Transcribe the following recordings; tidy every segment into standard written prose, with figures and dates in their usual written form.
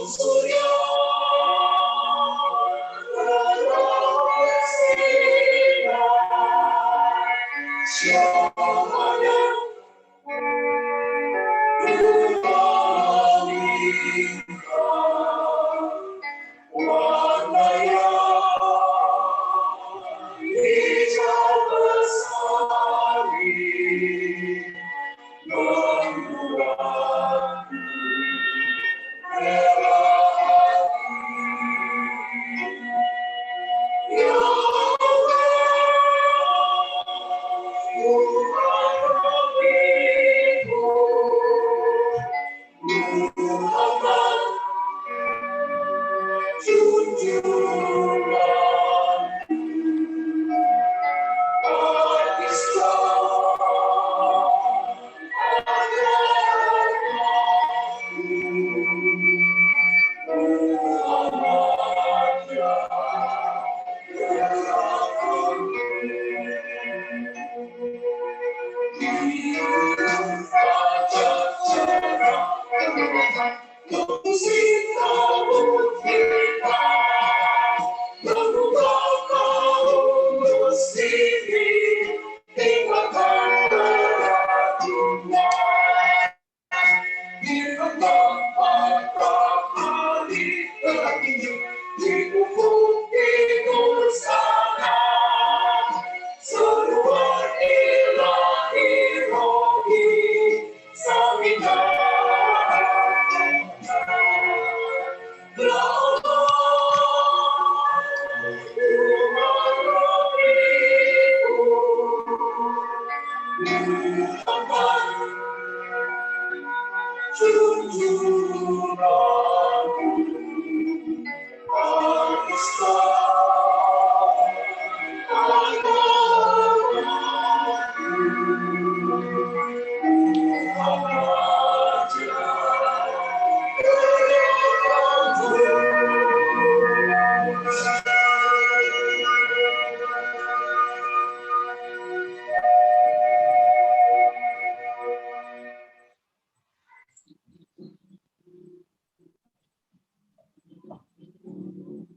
surya bersinar, semuanya berbintang, warna yang hijau bersari, membuat rela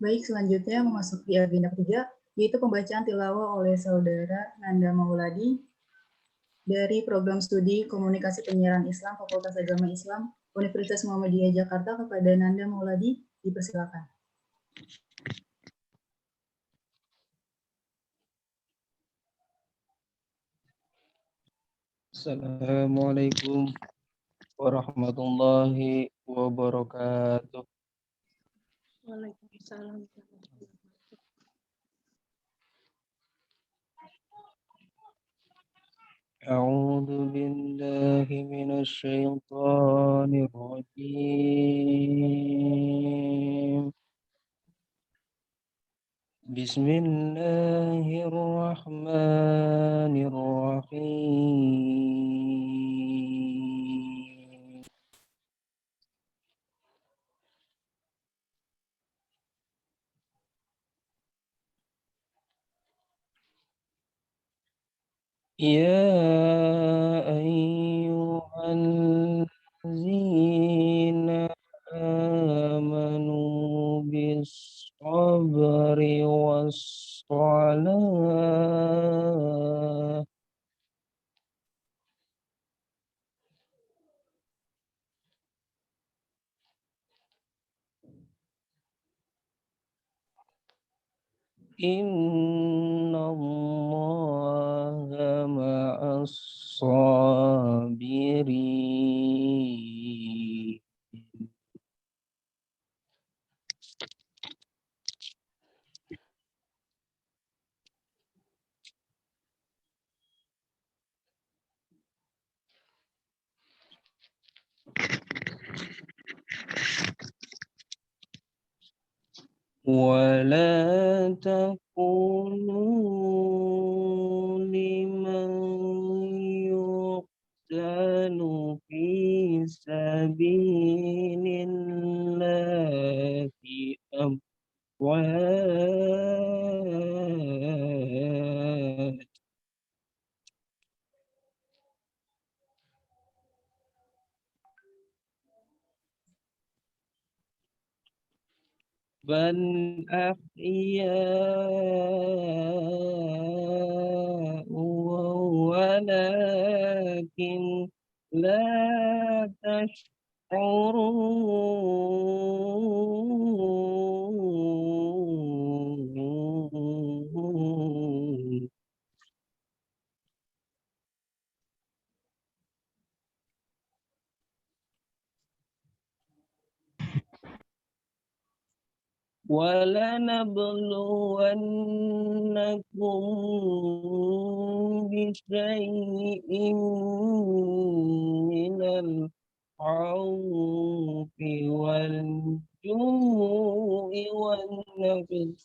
Baik, selanjutnya memasuki agenda ketiga, yaitu pembacaan tilawah oleh Saudara Nanda Mauladi dari Program Studi Komunikasi Penyiaran Islam Fakultas Agama Islam Universitas Muhammadiyah Jakarta. Kepada Nanda Mauladi, dipersilakan. Assalamualaikum warahmatullahi wabarakatuh. Waalaikumsalam. A'udzu billahi minasy syaithanir rajim. Bismillahirrahmanirrahim. Ya ayyuhallazina amanu bis-sabri was-salah. Innallaha ma'as-sabirin. ولا تكونوا لمن يقتل في سبيل الله أموات بل أحياء ولكن لا تشعرون ولنبلونكم بشيء من الخوف والجوع ونقص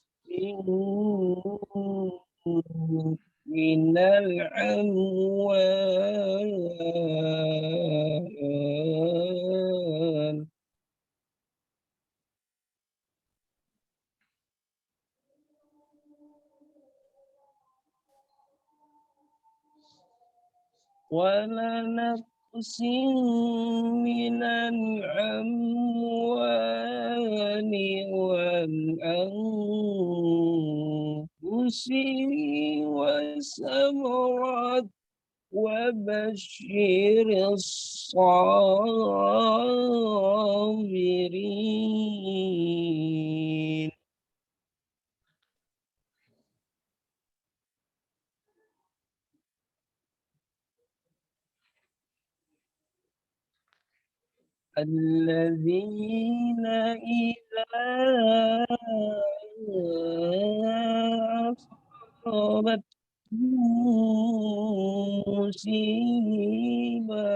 من الأموال ولنقص من الأموال والأنفس والثمرات وبشر الصابرين الذين إذا أصابتهم مصيبة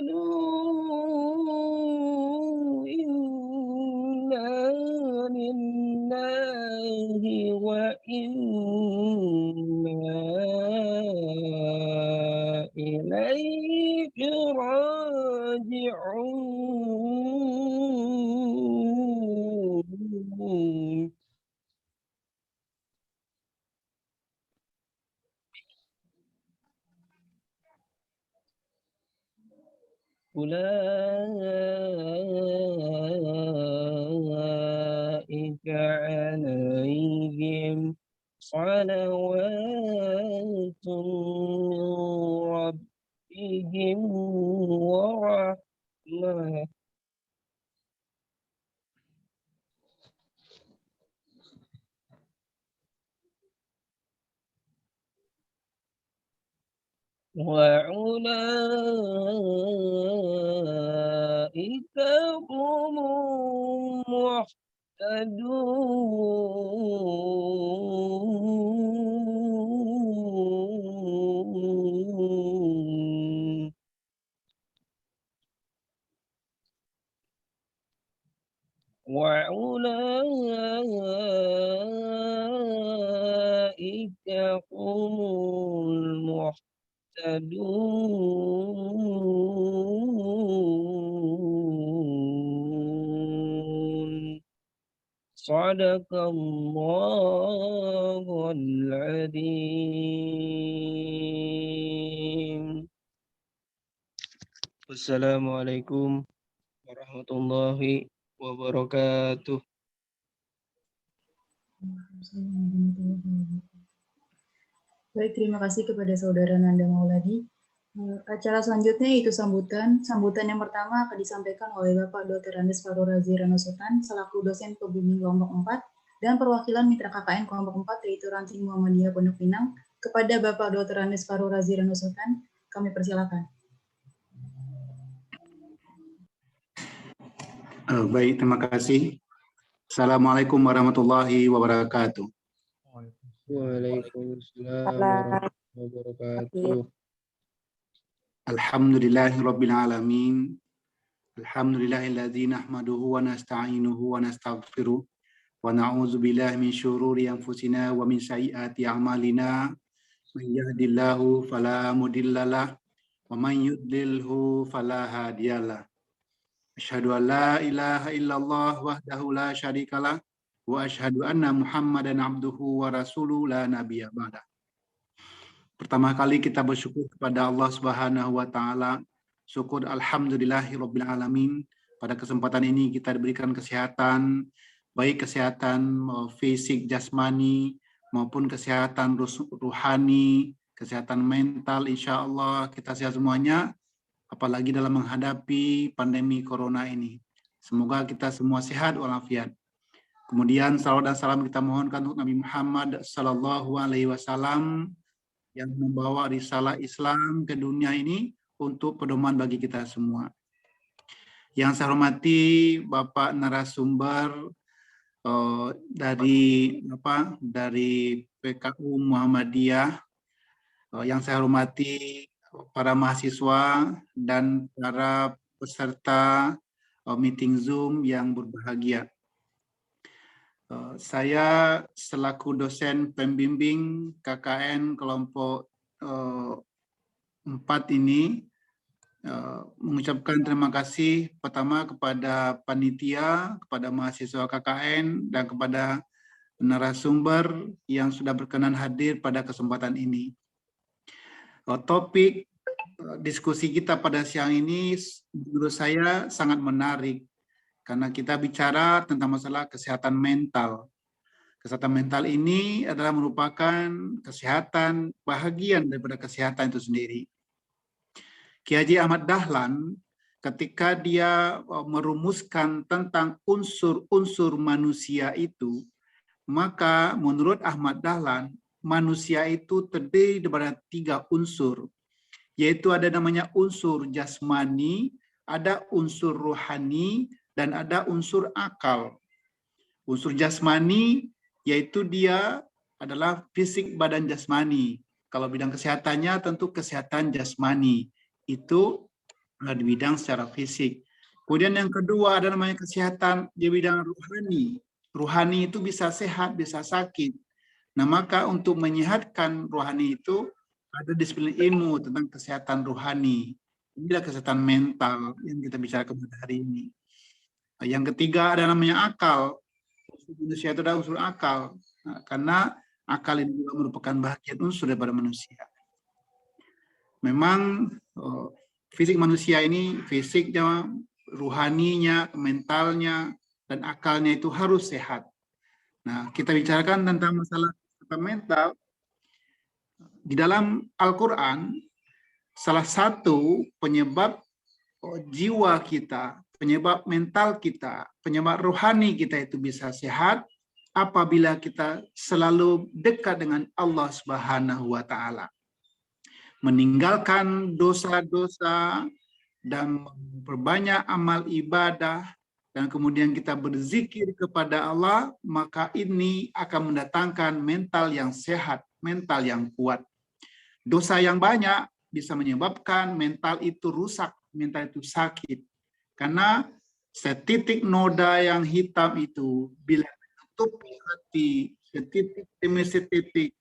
قالوا إنا لله وإنا إليه راجعون أولئك عليهم صلوات من ربهم ورحمة وأولئك هم المهتدون وأولئك هم المهتدون صدق الله العظيم. Wassalamualaikum warahmatullahi wabarakatuh. Baik, terima kasih kepada Saudara Nanda Mauladi. Acara selanjutnya yaitu sambutan. Sambutan yang pertama akan disampaikan oleh Bapak Dr. Andes Farul Razi Ranosutan selaku dosen pembimbing kelompok 4 dan perwakilan mitra KKN kelompok 4 yaitu Ranting Muhammadiyah Pondok Pinang. Kepada Bapak Dr. Andes Farul Razi Ranosutan, kami persilakan. Baik, terima kasih. Assalamualaikum warahmatullahi wabarakatuh. Waalaikumsalam warahmatullahi wabarakatuh. Alhamdulillahirabbil alamin. Alhamdulillahilladzi nahmaduhu wa nasta'inuhu wa nastaghfiruh wa na'udzu billahi min syururi anfusina wa min sayyiati a'malina. Man yahdihillahu fala mudhillalah wa man yudlilhu fala hadiyalah. Asyhadu an la ilaha illallah wahdahu la syarikalah wa asyhadu anna Muhammadan abduhu wa rasuluhu la nabiyya ba'da. Pertama kali kita bersyukur kepada Allah Subhanahu wa taala. Syukur alhamdulillahirabbil alamin. Pada kesempatan ini kita diberikan kesehatan, baik kesehatan fisik jasmani maupun kesehatan ruhani, kesehatan mental, insya Allah kita sehat semuanya, apalagi dalam menghadapi pandemi corona ini. Semoga kita semua sehat walafiat. Kemudian salawat dan salam kita mohonkan untuk Nabi Muhammad Sallallahu Alaihi Wasallam yang membawa risalah Islam ke dunia ini untuk pedoman bagi kita semua. Yang saya hormati Bapak narasumber dari PKU Muhammadiyah, yang saya hormati para mahasiswa dan para peserta meeting Zoom yang berbahagia. Saya selaku dosen pembimbing KKN kelompok 4 ini mengucapkan terima kasih pertama kepada panitia, kepada mahasiswa KKN, dan kepada narasumber yang sudah berkenan hadir pada kesempatan ini. Topik diskusi kita pada siang ini menurut saya sangat menarik karena kita bicara tentang masalah kesehatan mental. Kesehatan mental ini adalah merupakan kesehatan, bahagian daripada kesehatan itu sendiri. Kiai Haji Ahmad Dahlan ketika dia merumuskan tentang unsur-unsur manusia itu, maka menurut Ahmad Dahlan, manusia itu terdiri daripada 3 unsur, yaitu ada namanya unsur jasmani, ada unsur rohani, dan ada unsur akal. Unsur jasmani yaitu dia adalah fisik badan jasmani. Kalau bidang kesehatannya tentu kesehatan jasmani. Itu di bidang secara fisik. Kemudian yang kedua ada namanya kesehatan di bidang rohani. Rohani itu bisa sehat, bisa sakit. Nah, maka untuk menyehatkan rohani itu ada disiplin ilmu tentang kesehatan rohani. Inilah kesehatan mental yang kita bicarakan pada hari ini. Yang ketiga ada namanya akal. Unsur manusia itu adalah unsur akal. Nah, karena akal ini juga merupakan bagian unsur daripada manusia. Memang fisik manusia ini, fisiknya, ruhaninya, mentalnya, dan akalnya itu harus sehat. Nah, kita bicarakan tentang masalah kesehatan mental. Di dalam Al-Quran, salah satu penyebab jiwa kita, penyebab mental kita, penyebab rohani kita itu bisa sehat apabila kita selalu dekat dengan Allah Subhanahu wa taala. Meninggalkan dosa-dosa dan memperbanyak amal ibadah dan kemudian kita berzikir kepada Allah, maka ini akan mendatangkan mental yang sehat, mental yang kuat. Dosa yang banyak bisa menyebabkan mental itu rusak, mental itu sakit. Karena setitik noda yang hitam itu bila menutupi hati setitik demi setitik,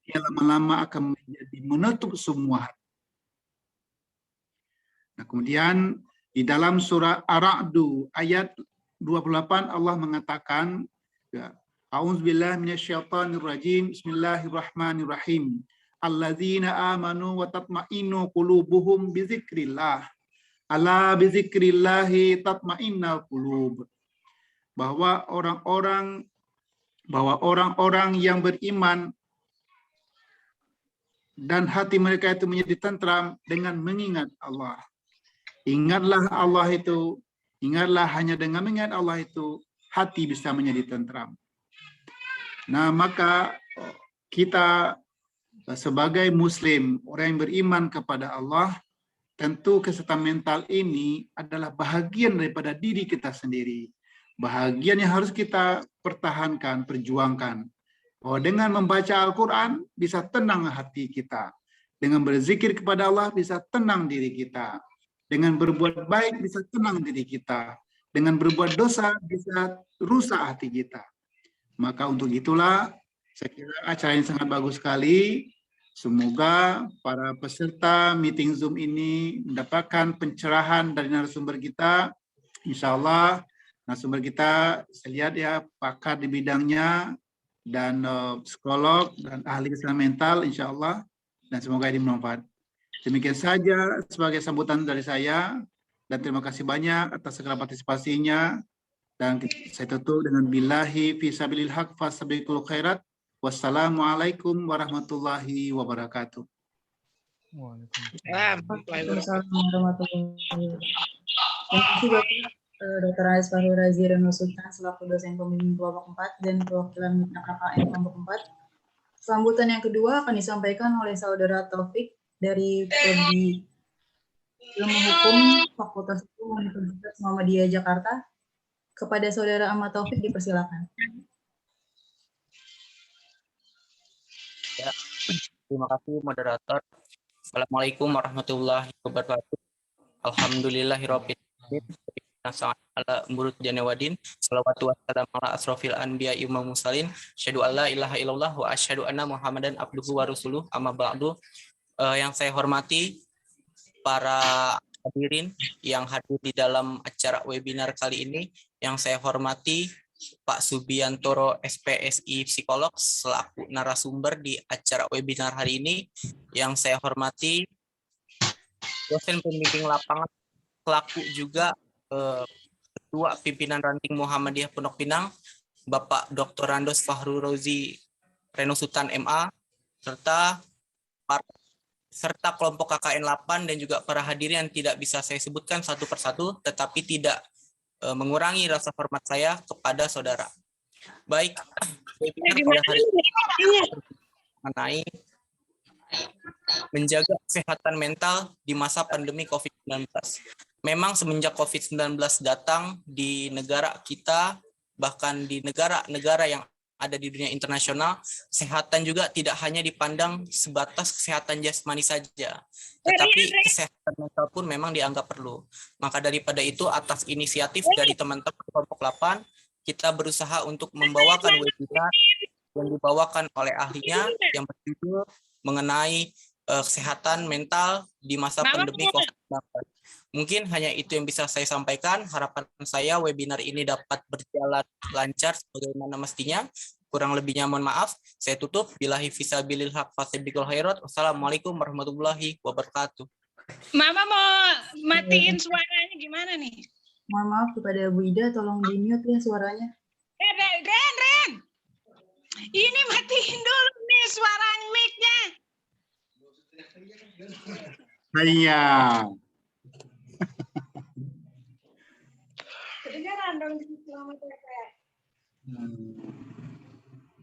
dia lama-lama akan menjadi menutup semua hati. Nah, kemudian di dalam surah Ar-Ra'd ayat 28 Allah mengatakan, A'udzubillahi minasyaitonirrajim. Bismillahirrahmanirrahim. Alladzina amanu wa tatma'innu qulubuhum bizikrillah. Ala bizikrillahi tatma'innal qulub. Bahwa orang-orang yang beriman dan hati mereka itu menjadi tentram dengan mengingat Allah. Ingatlah Allah itu, ingatlah hanya dengan mengingat Allah itu hati bisa menjadi tentram. Nah, maka kita sebagai muslim, orang yang beriman kepada Allah, tentu kesehatan mental ini adalah bahagian daripada diri kita sendiri. Bahagian yang harus kita pertahankan, perjuangkan. Bahwa dengan membaca Al-Quran bisa tenang hati kita. Dengan berzikir kepada Allah bisa tenang diri kita. Dengan berbuat baik bisa tenang diri kita. Dengan berbuat dosa bisa rusak hati kita. Maka untuk itulah saya kira acara ini sangat bagus sekali. Semoga para peserta meeting Zoom ini mendapatkan pencerahan dari narasumber kita. Insya Allah narasumber kita, saya lihat ya, pakar di bidangnya, dan psikolog dan ahli kesehatan mental insya Allah, dan semoga ini bermanfaat. Demikian saja sebagai sambutan dari saya, dan terima kasih banyak atas segala partisipasinya, dan saya tutup dengan billahi fisabilil haq fasabiqul khairat. Wassalamualaikum warahmatullahi wabarakatuh. Waalaikumsalam warahmatullahi wabarakatuh. Terima kasih Bapak Dr. Aris Fahru Razi Reno Sultan selaku dosen pembimbing kelompok 4 dan perwakilan mitra KKN kelompok 4. Sambutan yang kedua akan disampaikan oleh Saudara Taufik dari Prodi Ilmu Hukum Fakultas Hukum Universitas Muhammadiyah Jakarta. Kepada Saudara Ahmad Taufik dipersilakan. Ya, terima kasih moderator. Assalamualaikum warahmatullahi wabarakatuh. Alhamdulillahirabbil alamin. Ala murut janewadin. Shalawatu wassalamu ala asrofil anbiya imam mursalin. Asyhadu alla ilaha illallah wa asyhadu anna Muhammadan abduhu wa rasuluh. Amma ba'du. Yang saya hormati para hadirin yang hadir di dalam acara webinar kali ini, yang saya hormati Pak Subiantoro SPSI Psikolog selaku narasumber di acara webinar hari ini, yang saya hormati dosen pembimbing lapangan selaku juga Ketua Pimpinan Ranting Muhammadiyah Pondok Pinang, Bapak Dr. Randos Fahru Razi Reno Sultan MA, serta kelompok KKN 8 dan juga para hadirin yang tidak bisa saya sebutkan satu persatu, tetapi tidak mengurangi rasa hormat saya kepada saudara. Baik, webinar pada hari ini mengenai menjaga kesehatan mental di masa pandemi COVID-19. Memang semenjak COVID-19 datang di negara kita, bahkan di negara-negara yang ada di dunia internasional, kesehatan juga tidak hanya dipandang sebatas kesehatan jasmani saja, tetapi kesehatan mental pun memang dianggap perlu. Maka daripada itu, atas inisiatif dari teman-teman kelompok 8, kita berusaha untuk membawakan webinar yang dibawakan oleh ahlinya yang berjudul mengenai kesehatan mental di masa pandemi COVID-19. Mungkin hanya itu yang bisa saya sampaikan. Harapan saya webinar ini dapat berjalan lancar sebagaimana mestinya. Kurang lebihnya mohon maaf. Saya tutup. Billahi fisabilil haq fasabiqul khairat. Wassalamualaikum warahmatullahi wabarakatuh. Mama mau matiin suaranya gimana nih? Mohon maaf kepada Bu Ida, tolong di-mute ya suaranya. Ren. Ini matiin dulu nih suara mic-nya. Iya. Kedengaran dong selama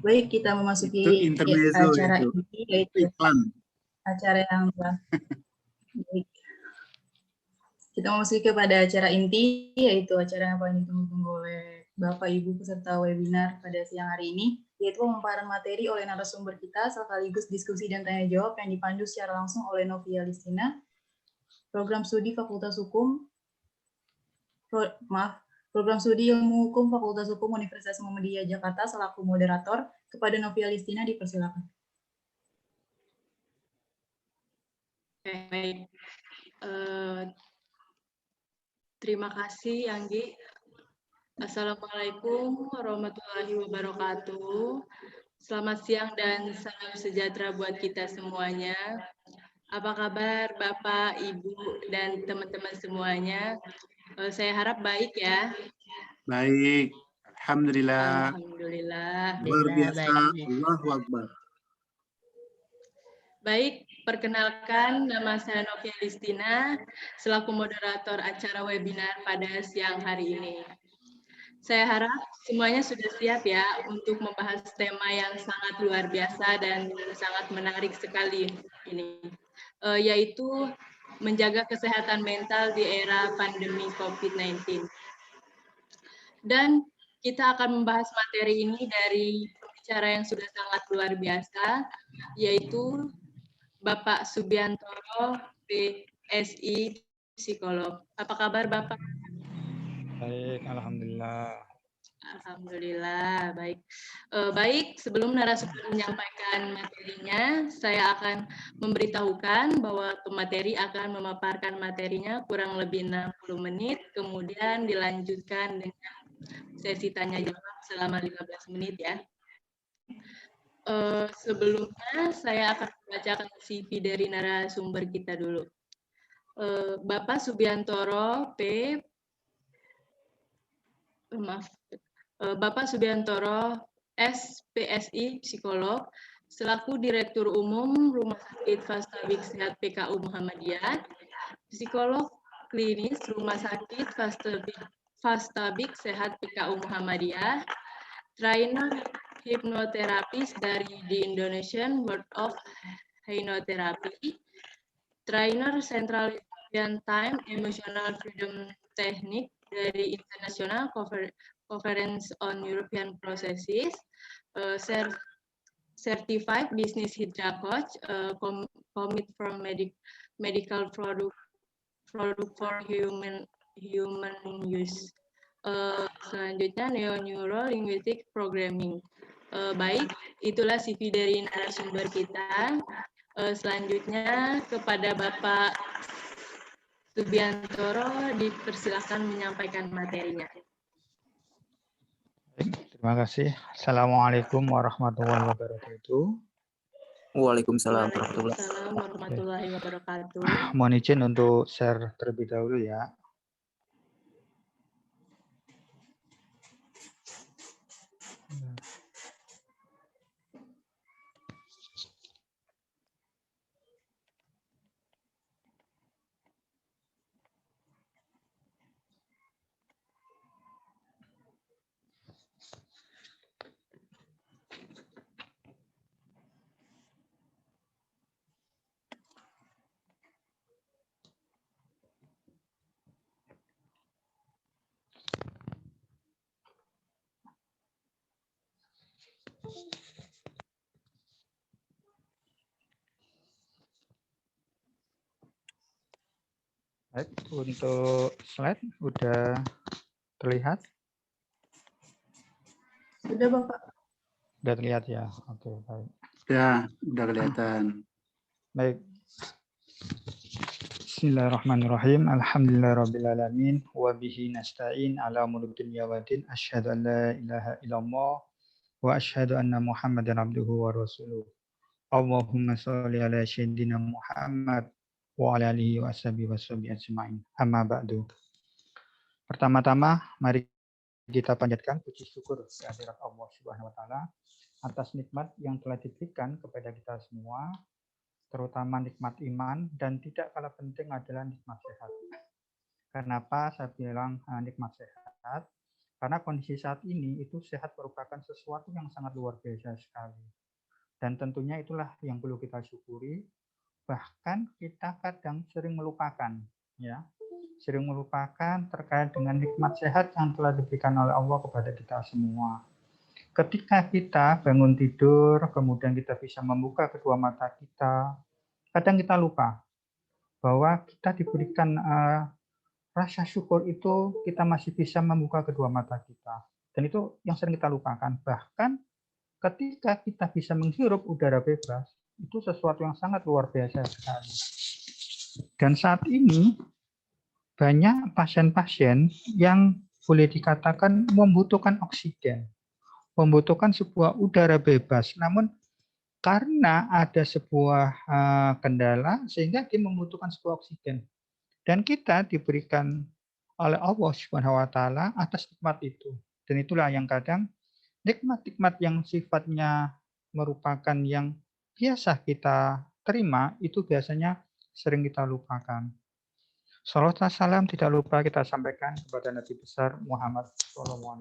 Baik, kita memasuki acara ini, yaitu acara yang baik. Kita memasuki kepada acara inti, yaitu acara yang paling ditunggu-tunggu oleh Bapak Ibu peserta webinar pada siang hari ini, yaitu pemaparan materi oleh narasumber kita, sekaligus diskusi dan tanya jawab yang dipandu secara langsung oleh Novia Listina, Program Studi Fakultas Hukum, Program Studi Ilmu Hukum Fakultas Hukum Universitas Muhammadiyah Jakarta selaku moderator. Kepada Novia Listina dipersilakan. Baik. Terima kasih Anggi. Assalamualaikum warahmatullahi wabarakatuh. Selamat siang dan salam sejahtera buat kita semuanya. Apa kabar Bapak, Ibu, dan teman-teman semuanya? Saya harap baik ya. Baik, alhamdulillah. Alhamdulillah. Luar biasa, Allahu Akbar. Baik, perkenalkan nama saya Novia Listina selaku moderator acara webinar pada siang hari ini. Saya harap semuanya sudah siap ya untuk membahas tema yang sangat luar biasa dan sangat menarik sekali ini, yaitu menjaga kesehatan mental di era pandemi COVID-19. Dan kita akan membahas materi ini dari pembicara yang sudah sangat luar biasa, yaitu Bapak Subiantoro, PSI Psikolog. Apa kabar Bapak? Baik, alhamdulillah. Alhamdulillah, baik. Baik, sebelum narasumber menyampaikan materinya, saya akan memberitahukan bahwa pemateri akan memaparkan materinya kurang lebih 60 menit, kemudian dilanjutkan dengan sesi tanya jawab selama 15 menit ya. Sebelumnya saya akan membacakan CV dari narasumber kita dulu. Bapak Subiantoro Bapak Subiantoro SPSI Psikolog selaku Direktur Umum Rumah Sakit Fastabik Sehat PKU Muhammadiyah, Psikolog Klinis Rumah Sakit Fastabik Sehat PKU Muhammadiyah, Trainer hipnoterapis dari The Indonesian World of Hypnotherapy, Trainer Central European Time Emotional Freedom Technique dari International Conference on European Processes, Certified Business Hydra Coach, Commit from Medical Product for Human Use. Selanjutnya Neo-Neuro Linguistic Programming. Baik, itulah CV dari narasumber kita. Selanjutnya kepada Bapak Subiantoro dipersilakan menyampaikan materinya. Terima kasih. Assalamualaikum warahmatullahi wabarakatuh. Waalaikumsalam Waalaikumsalam warahmatullahi wabarakatuh. Mohon izin untuk share terlebih dahulu ya. Baik, untuk slide udah terlihat? Sudah, Bapak. Udah terlihat ya. Oke, baik. Udah kelihatan. Baik. Bismillahirrahmanirrahim. Alhamdulillahirrabbilalamin. Wa bihi nasta'in ala umuri dunya waddin. Asyhadu an la ilaha illallah wa asyhadu anna Muhammadan abduhu wa rasuluh. Allahumma sholli ala sayyidina Muhammad wa ala alihi wa sahbihi ajma'in. Amma ba'du. Pertama-tama mari kita panjatkan puji syukur kehadirat Allah Subhanahu wa taala atas nikmat yang telah diberikan kepada kita semua, terutama nikmat iman, dan tidak kalah penting adalah nikmat sehat. Kenapa saya bilang nikmat sehat? Karena kondisi saat ini itu sehat merupakan sesuatu yang sangat luar biasa sekali. Dan tentunya itulah yang perlu kita syukuri. Bahkan kita kadang sering melupakan, ya, sering melupakan terkait dengan nikmat sehat yang telah diberikan oleh Allah kepada kita semua. Ketika kita bangun tidur, kemudian kita bisa membuka kedua mata kita, kadang kita lupa bahwa kita diberikan rasa syukur itu kita masih bisa membuka kedua mata kita. Dan itu yang sering kita lupakan. Bahkan ketika kita bisa menghirup udara bebas, itu sesuatu yang sangat luar biasa sekali. Dan saat ini banyak pasien-pasien yang boleh dikatakan membutuhkan oksigen, membutuhkan sebuah udara bebas. Namun karena ada sebuah kendala sehingga dia membutuhkan sebuah oksigen. Dan kita diberikan oleh Allah Subhanahu wa taala atas nikmat itu. Dan itulah yang kadang nikmat-nikmat yang sifatnya merupakan yang biasa kita terima itu biasanya sering kita lupakan. Salawat dan salam tidak lupa kita sampaikan kepada Nabi besar Muhammad SAW.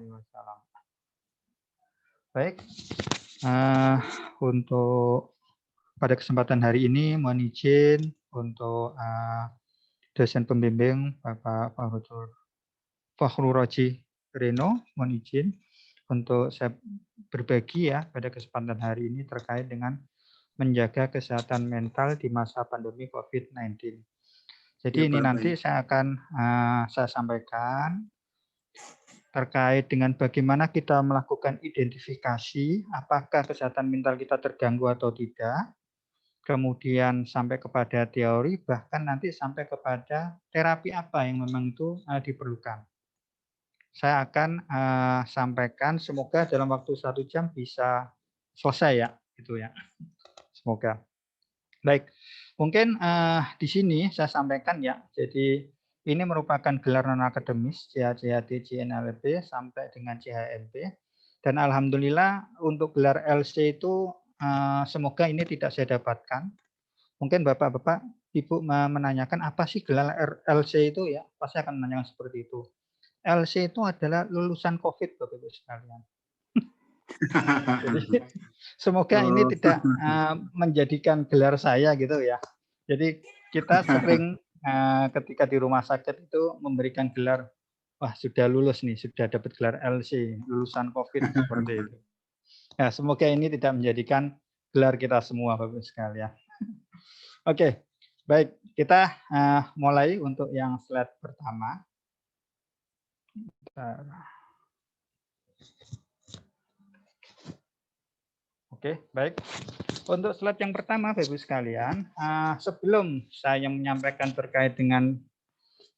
Baik, untuk pada kesempatan hari ini mohon izin untuk dosen pembimbing Bapak Fakhrul Raji Reno, mohon izin untuk saya berbagi ya pada kesempatan hari ini terkait dengan menjaga kesehatan mental di masa pandemi COVID-19. Jadi ini nanti saya akan saya sampaikan terkait dengan bagaimana kita melakukan identifikasi apakah kesehatan mental kita terganggu atau tidak, kemudian sampai kepada teori, bahkan nanti sampai kepada terapi apa yang memang itu diperlukan. Saya akan sampaikan, semoga dalam waktu 1 jam bisa selesai ya, gitu ya. Semoga. Baik, mungkin di sini saya sampaikan ya. Jadi ini merupakan gelar non akademis CHCHD, CNLB sampai dengan CHMP. Dan alhamdulillah untuk gelar LC itu semoga ini tidak saya dapatkan. Mungkin Bapak-bapak, Ibu menanyakan apa sih gelar LC itu ya? Pasti akan menanyakan seperti itu. LC itu adalah lulusan COVID, Bapak-Ibu sekalian. Jadi semoga ini tidak menjadikan gelar saya gitu ya. Jadi kita sering ketika di rumah sakit itu memberikan gelar, wah sudah lulus nih, sudah dapat gelar LC, lulusan COVID seperti itu. Nah, semoga ini tidak menjadikan gelar kita semua Bapak sekalian. Oke, baik kita mulai untuk yang slide pertama. Oke, baik. Untuk slide yang pertama, Bapak Ibu sekalian, sebelum saya menyampaikan terkait dengan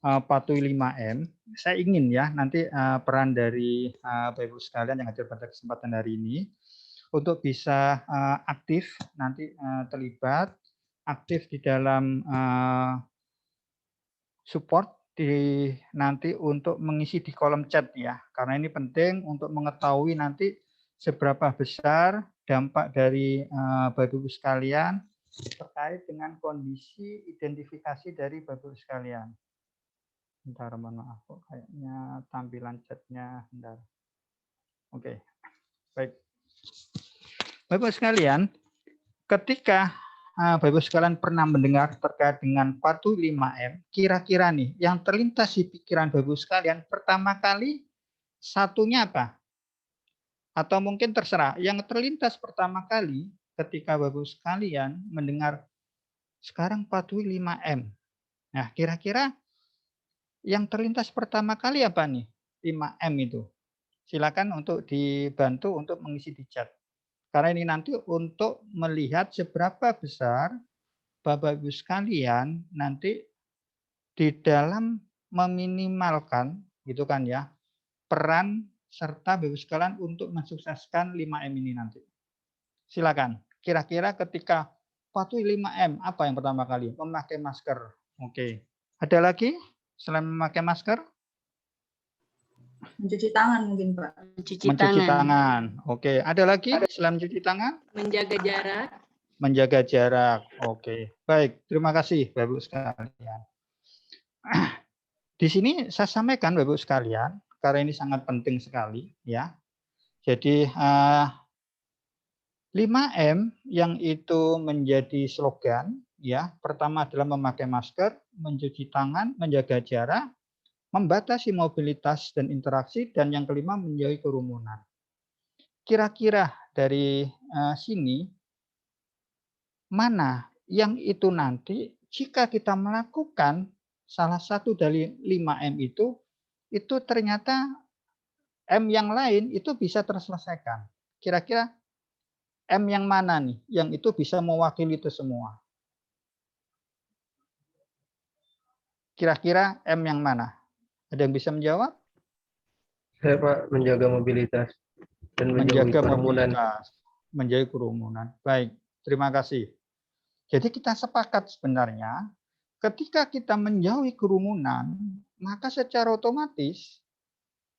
patuhi 5M, saya ingin ya nanti peran dari Bapak Ibu sekalian yang hadir pada kesempatan hari ini untuk bisa aktif nanti terlibat, aktif di dalam support di nanti untuk mengisi di kolom chat ya, karena ini penting untuk mengetahui nanti seberapa besar dampak dari Bapak Ibu sekalian terkait dengan kondisi identifikasi dari Bapak Ibu sekalian. Bentar, mohon maaf kok kayaknya tampilan chatnya bentar. Oke, baik. Bapak Ibu sekalian, ketika Bapak Ibu sekalian pernah mendengar terkait dengan patuhi 5M, kira-kira nih yang terlintas di pikiran Bapak Ibu sekalian pertama kali satunya apa? Atau mungkin terserah, yang terlintas pertama kali ketika Bapak Ibu sekalian mendengar sekarang patuhi 5M. Nah, kira-kira yang terlintas pertama kali apa nih 5M itu? Silakan untuk dibantu untuk mengisi di chat. Karena ini nanti untuk melihat seberapa besar Bapak Ibu sekalian nanti di dalam meminimalkan gitu kan ya peran serta Bapak Ibu sekalian untuk mensukseskan 5M ini nanti. Silakan. Kira-kira ketika patuhi 5M apa yang pertama kali? Memakai masker. Oke. Ada lagi selain memakai masker? Mencuci tangan mungkin Pak. Mencuci Mencuci tangan. tangan. Oke. Ada lagi selain mencuci tangan? Menjaga jarak. Menjaga jarak. Oke. Baik. Terima kasih Bapak Ibu sekalian. Di sini saya sampaikan Bapak Ibu sekalian karena ini sangat penting sekali ya. Jadi 5M yang itu menjadi slogan ya. Pertama adalah memakai masker, mencuci tangan, menjaga jarak, membatasi mobilitas dan interaksi, dan yang kelima menjauhi kerumunan. Kira-kira dari sini mana yang itu nanti jika kita melakukan salah satu dari 5M itu ternyata M yang lain itu bisa terselesaikan. Kira-kira M yang mana nih yang itu bisa mewakili itu semua? Kira-kira M yang mana? Ada yang bisa menjawab? Saya Pak, menjaga mobilitas dan menjauhi Menjaga kerumunan. mobilitas, menjauhi kerumunan. Baik, terima kasih. Jadi kita sepakat sebenarnya ketika kita menjauhi kerumunan, maka secara otomatis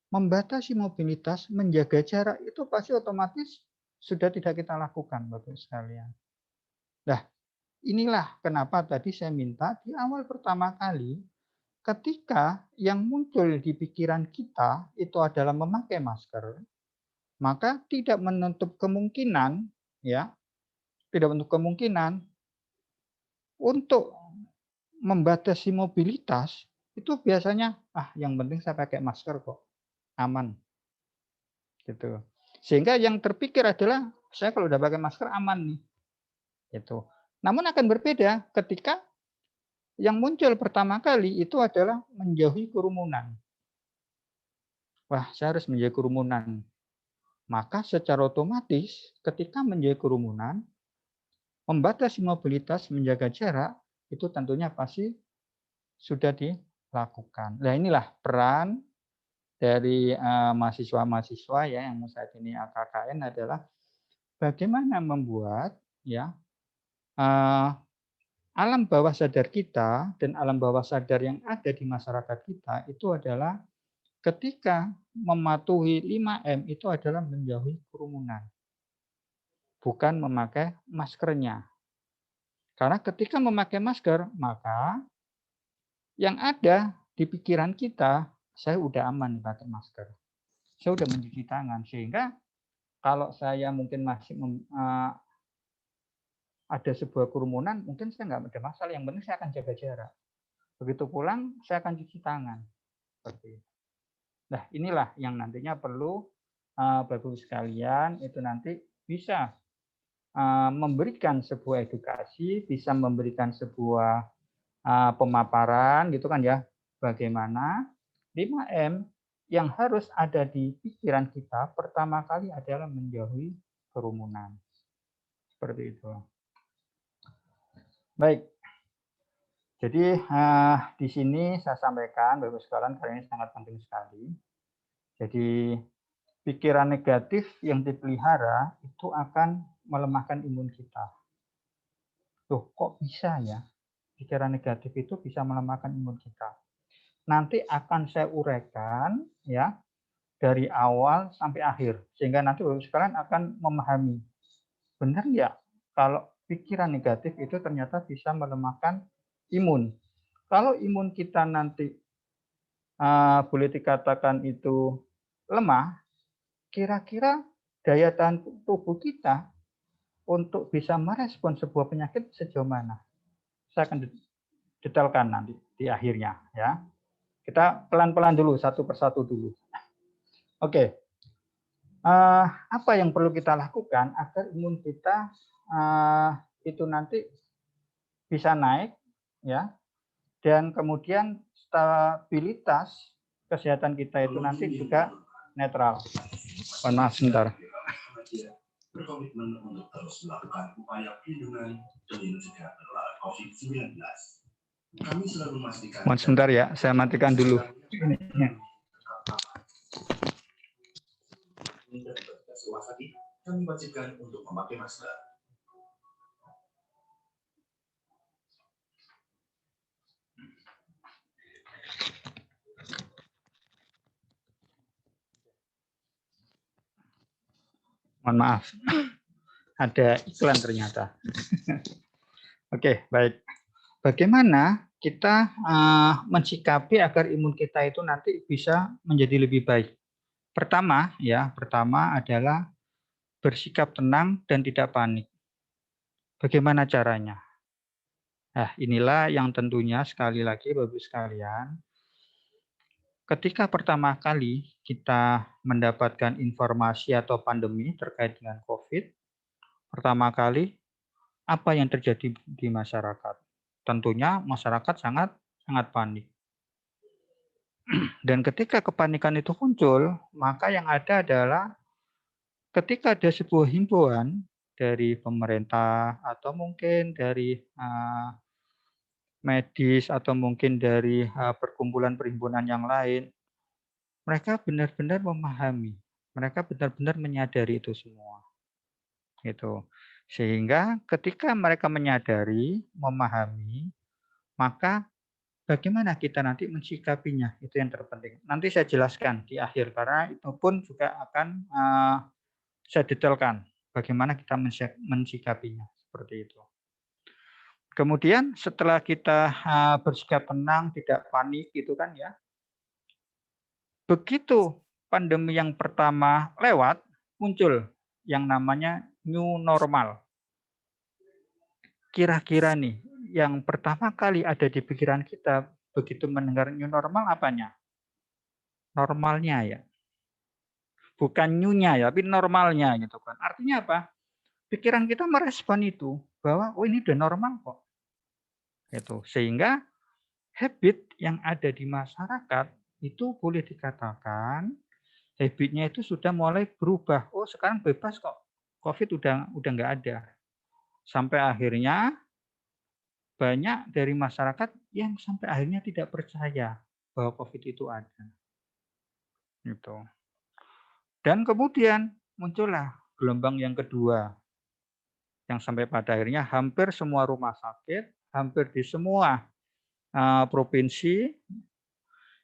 membatasi mobilitas, menjaga jarak itu pasti otomatis sudah tidak kita lakukan, Bapak sekalian. Nah, inilah kenapa tadi saya minta di awal pertama kali ketika yang muncul di pikiran kita itu adalah memakai masker, maka tidak menutup kemungkinan ya, tidak menutup kemungkinan untuk membatasi mobilitas itu biasanya yang penting saya pakai masker kok, aman. Gitu. Sehingga yang terpikir adalah saya kalau udah pakai masker aman nih. Gitu. Namun akan berbeda ketika yang muncul pertama kali itu adalah menjauhi kerumunan. Wah, saya harus menjauhi kerumunan. Maka secara otomatis ketika menjauhi kerumunan, membatasi mobilitas, menjaga jarak, itu tentunya pasti sudah dilakukan. Nah, inilah peran dari mahasiswa-mahasiswa ya yang saat ini AKKN adalah bagaimana membuat ya alam bawah sadar kita dan alam bawah sadar yang ada di masyarakat kita itu adalah ketika mematuhi 5M itu adalah menjauhi kerumunan, bukan memakai maskernya. Karena ketika memakai masker, maka yang ada di pikiran kita, saya udah aman pakai masker. Saya udah mencuci tangan. Sehingga kalau saya mungkin masih ada sebuah kerumunan, mungkin saya nggak ada masalah. Yang penting saya akan jaga jarak. Begitu pulang, saya akan cuci tangan. Seperti itu. Nah, inilah yang nantinya perlu Bapak Ibu sekalian itu nanti bisa memberikan sebuah edukasi, bisa memberikan sebuah pemaparan gitu kan ya, bagaimana 5M yang harus ada di pikiran kita pertama kali adalah menjauhi kerumunan. Seperti itu. Baik. Jadi di sini saya sampaikan Bapak sekalian karena ini sangat penting sekali. Jadi pikiran negatif yang dipelihara itu akan melemahkan imun kita. Loh, kok bisa ya? Pikiran negatif itu bisa melemahkan imun kita. Nanti akan saya uraikan ya dari awal sampai akhir sehingga nanti Bapak sekalian akan memahami benar ya kalau pikiran negatif itu ternyata bisa melemahkan imun. Kalau imun kita nanti boleh dikatakan itu lemah, kira-kira daya tahan tubuh kita untuk bisa merespon sebuah penyakit sejauh mana? Saya akan detailkan nanti di akhirnya ya. Kita pelan-pelan dulu, satu persatu dulu. Oke. Apa yang perlu kita lakukan agar imun kita itu nanti bisa naik ya, dan kemudian stabilitas kesehatan kita itu nanti juga netral. Mohon maaf sebentar. Berkomitmen untuk terus melakukan upaya perlindungan demi mencegah penularan COVID-19. Kami selalu memastikan. Mohon sebentar ya, saya matikan dulu. Kami wajibkan untuk memakai masker. Mohon maaf, ada iklan ternyata. Oke, baik. Bagaimana kita mensikapi agar imun kita itu nanti bisa menjadi lebih baik? Pertama adalah bersikap tenang dan tidak panik. Bagaimana caranya? Nah, inilah yang tentunya sekali lagi Bapak Ibu sekalian, ketika pertama kali kita mendapatkan informasi atau pandemi terkait dengan COVID, pertama kali apa yang terjadi di masyarakat? Tentunya masyarakat sangat panik. Dan ketika kepanikan itu muncul, maka yang ada adalah ketika ada sebuah himbauan dari pemerintah atau mungkin dari medis atau mungkin dari perkumpulan-perhimpunan yang lain, mereka benar-benar memahami, mereka benar-benar menyadari itu semua. Gitu. Sehingga ketika mereka menyadari, memahami, maka bagaimana kita nanti mensikapinya, itu yang terpenting. Nanti saya jelaskan di akhir, karena itu pun juga akan saya detailkan bagaimana kita mensikapinya, seperti itu. Kemudian setelah kita bersikap tenang, tidak panik, gitu kan ya. Begitu pandemi yang pertama lewat, muncul yang namanya new normal. Kira-kira nih, yang pertama kali ada di pikiran kita begitu mendengar new normal apanya? Normalnya ya. Bukan new-nya ya, tapi normalnya gitu kan. Artinya apa? Pikiran kita merespon itu bahwa oh ini udah normal kok. Gitu. Sehingga habit yang ada di masyarakat itu boleh dikatakan habitnya itu sudah mulai berubah. Oh, sekarang bebas kok. COVID udah nggak ada. Sampai akhirnya banyak dari masyarakat yang sampai akhirnya tidak percaya bahwa COVID itu ada. Gitu. Dan kemudian muncullah gelombang yang kedua. Yang sampai pada akhirnya hampir semua rumah sakit, hampir di semua provinsi,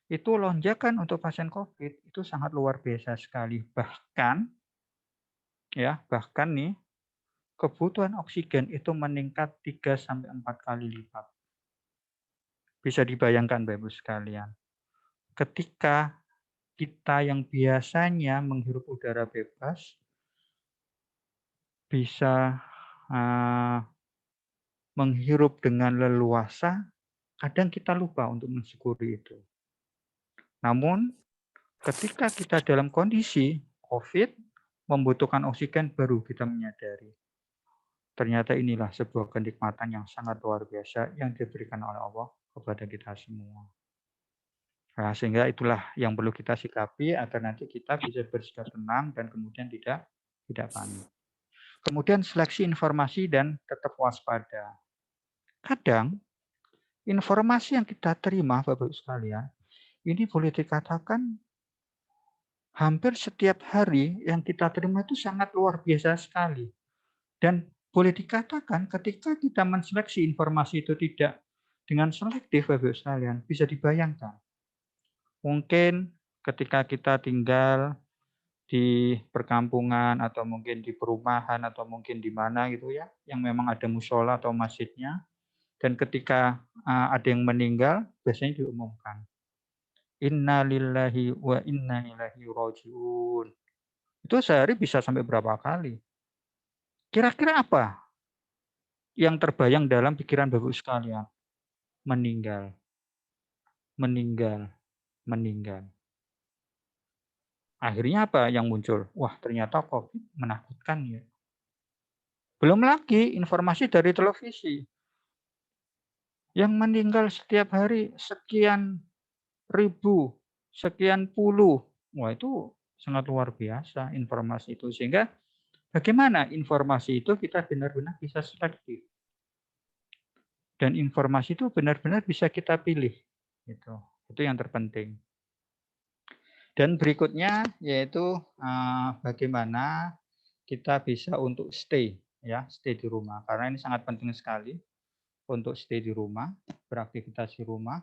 itu lonjakan untuk pasien COVID itu sangat luar biasa sekali. Bahkan nih kebutuhan oksigen itu meningkat 3-4 kali lipat. Bisa dibayangkan Bapak Ibu sekalian. Ketika kita yang biasanya menghirup udara bebas bisa menghirup dengan leluasa, kadang kita lupa untuk mensyukuri itu. Namun ketika kita dalam kondisi COVID membutuhkan oksigen, baru kita menyadari. Ternyata inilah sebuah kenikmatan yang sangat luar biasa yang diberikan oleh Allah kepada kita semua. Nah, sehingga itulah yang perlu kita sikapi agar nanti kita bisa bersikap tenang dan kemudian tidak panik. Kemudian seleksi informasi dan tetap waspada. Kadang informasi yang kita terima, Bapak-Ibu sekalian, ini boleh dikatakan hampir setiap hari yang kita terima itu sangat luar biasa sekali. Dan boleh dikatakan ketika kita menseleksi informasi itu tidak dengan selektif, Bapak-Ibu sekalian, bisa dibayangkan. Mungkin ketika kita tinggal di perkampungan atau mungkin di perumahan atau mungkin di mana gitu ya, yang memang ada mushola atau masjidnya, dan ketika ada yang meninggal, biasanya diumumkan. Inna lillahi wa inna ilaihi raji'un. Itu sehari bisa sampai berapa kali? Kira-kira apa yang terbayang dalam pikiran Bapak sekalian? Meninggal. Meninggal. Meninggal. Akhirnya apa yang muncul? Wah, ternyata COVID menakutkan ya. Belum lagi informasi dari televisi. Yang meninggal setiap hari sekian ribu, sekian puluh. Wah, itu sangat luar biasa informasi itu. Sehingga bagaimana informasi itu kita benar-benar bisa selektif. Dan informasi itu benar-benar bisa kita pilih. Itu yang terpenting. Dan berikutnya yaitu bagaimana kita bisa untuk stay di rumah. Karena ini sangat penting sekali untuk stay di rumah, beraktivitas di rumah.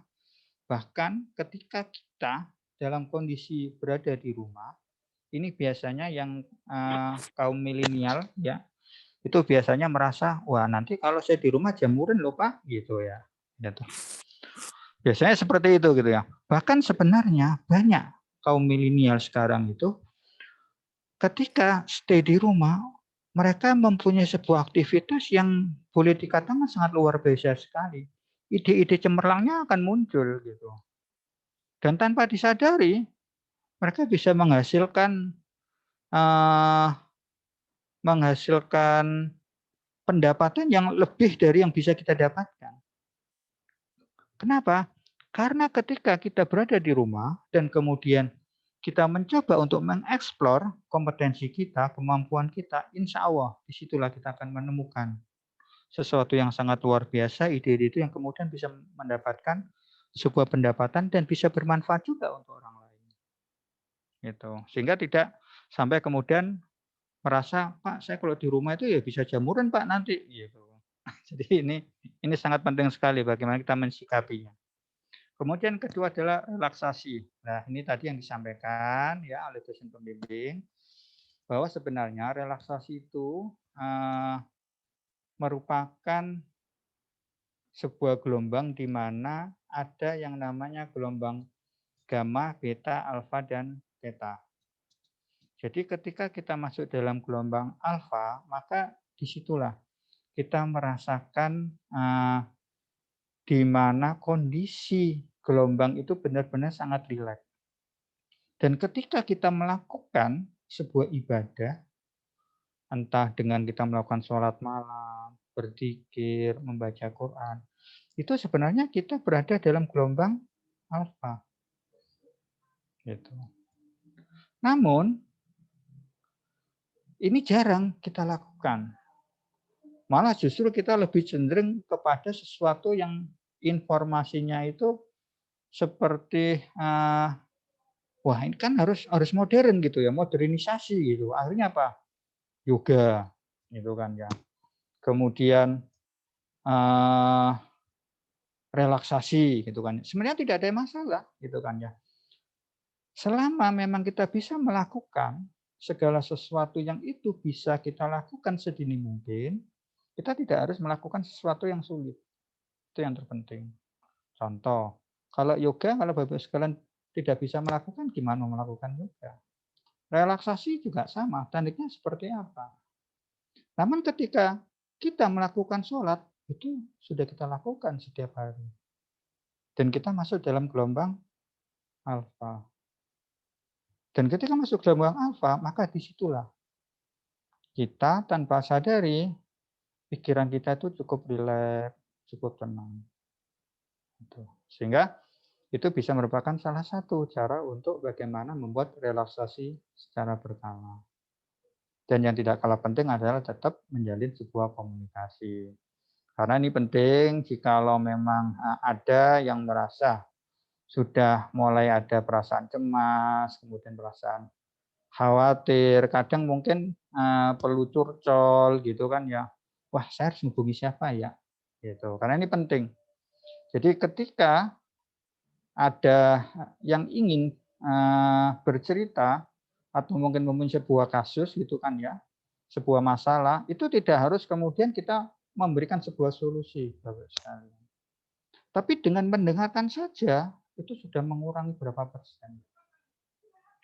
Bahkan ketika kita dalam kondisi berada di rumah, ini biasanya yang kaum milenial ya, itu biasanya merasa, wah nanti kalau saya di rumah jamuran loh Pak, gitu ya. Biasanya seperti itu gitu ya. Bahkan sebenarnya banyak kaum milenial sekarang itu ketika stay di rumah, mereka mempunyai sebuah aktivitas yang boleh dikatakan sangat luar biasa sekali. Ide-ide cemerlangnya akan muncul gitu. Dan tanpa disadari, mereka bisa menghasilkan pendapatan yang lebih dari yang bisa kita dapatkan. Kenapa? Karena ketika kita berada di rumah dan kemudian kita mencoba untuk mengeksplor kompetensi kita, kemampuan kita, insya Allah disitulah kita akan menemukan sesuatu yang sangat luar biasa, ide-ide itu yang kemudian bisa mendapatkan sebuah pendapatan dan bisa bermanfaat juga untuk orang lain. Gitu. Sehingga tidak sampai kemudian merasa, Pak, saya kalau di rumah itu ya bisa jamuran Pak nanti. Gitu. Jadi ini sangat penting sekali bagaimana kita mensikapinya. Kemudian kedua adalah relaksasi. Nah, ini tadi yang disampaikan ya oleh dosen pembimbing bahwa sebenarnya relaksasi itu merupakan sebuah gelombang di mana ada yang namanya gelombang gamma, beta, alfa, dan theta. Jadi ketika kita masuk dalam gelombang alfa, maka disitulah kita merasakan di mana kondisi gelombang itu benar-benar sangat rileks. Dan ketika kita melakukan sebuah ibadah, entah dengan kita melakukan sholat malam, berzikir, membaca Quran, itu sebenarnya kita berada dalam gelombang alfa. Gitu. Namun, ini jarang kita lakukan. Malah justru kita lebih cenderung kepada sesuatu yang informasinya itu seperti wah ini kan harus modern gitu ya, modernisasi gitu. Akhirnya apa? yoga, gitu kan ya. Kemudian relaksasi, gitu kan. Sebenarnya tidak ada masalah, gitu kan ya. Selama memang kita bisa melakukan segala sesuatu yang itu bisa kita lakukan sedini mungkin, kita tidak harus melakukan sesuatu yang sulit. Itu yang terpenting. Contoh, kalau yoga, kalau Bapak sekalian tidak bisa melakukan, gimana melakukan yoga? Relaksasi juga sama, tekniknya seperti apa? Namun ketika kita melakukan sholat, itu sudah kita lakukan setiap hari. Dan kita masuk dalam gelombang alfa. Dan ketika masuk gelombang alfa, maka disitulah kita tanpa sadari, pikiran kita itu cukup rileks, cukup tenang. Sehingga itu bisa merupakan salah satu cara untuk bagaimana membuat relaksasi secara berkala. Dan yang tidak kalah penting adalah tetap menjalin sebuah komunikasi. Karena ini penting jikalau memang ada yang merasa sudah mulai ada perasaan cemas, kemudian perasaan khawatir, kadang mungkin perlu curcol gitu kan ya. Wah, saya harus menghubungi siapa ya? Gitu. Karena ini penting. Jadi ketika ada yang ingin bercerita atau mungkin mempunyai sebuah kasus gitu kan ya, sebuah masalah, itu tidak harus kemudian kita memberikan sebuah solusi, Bapak sekalian. Tapi dengan mendengarkan saja itu sudah mengurangi berapa persen.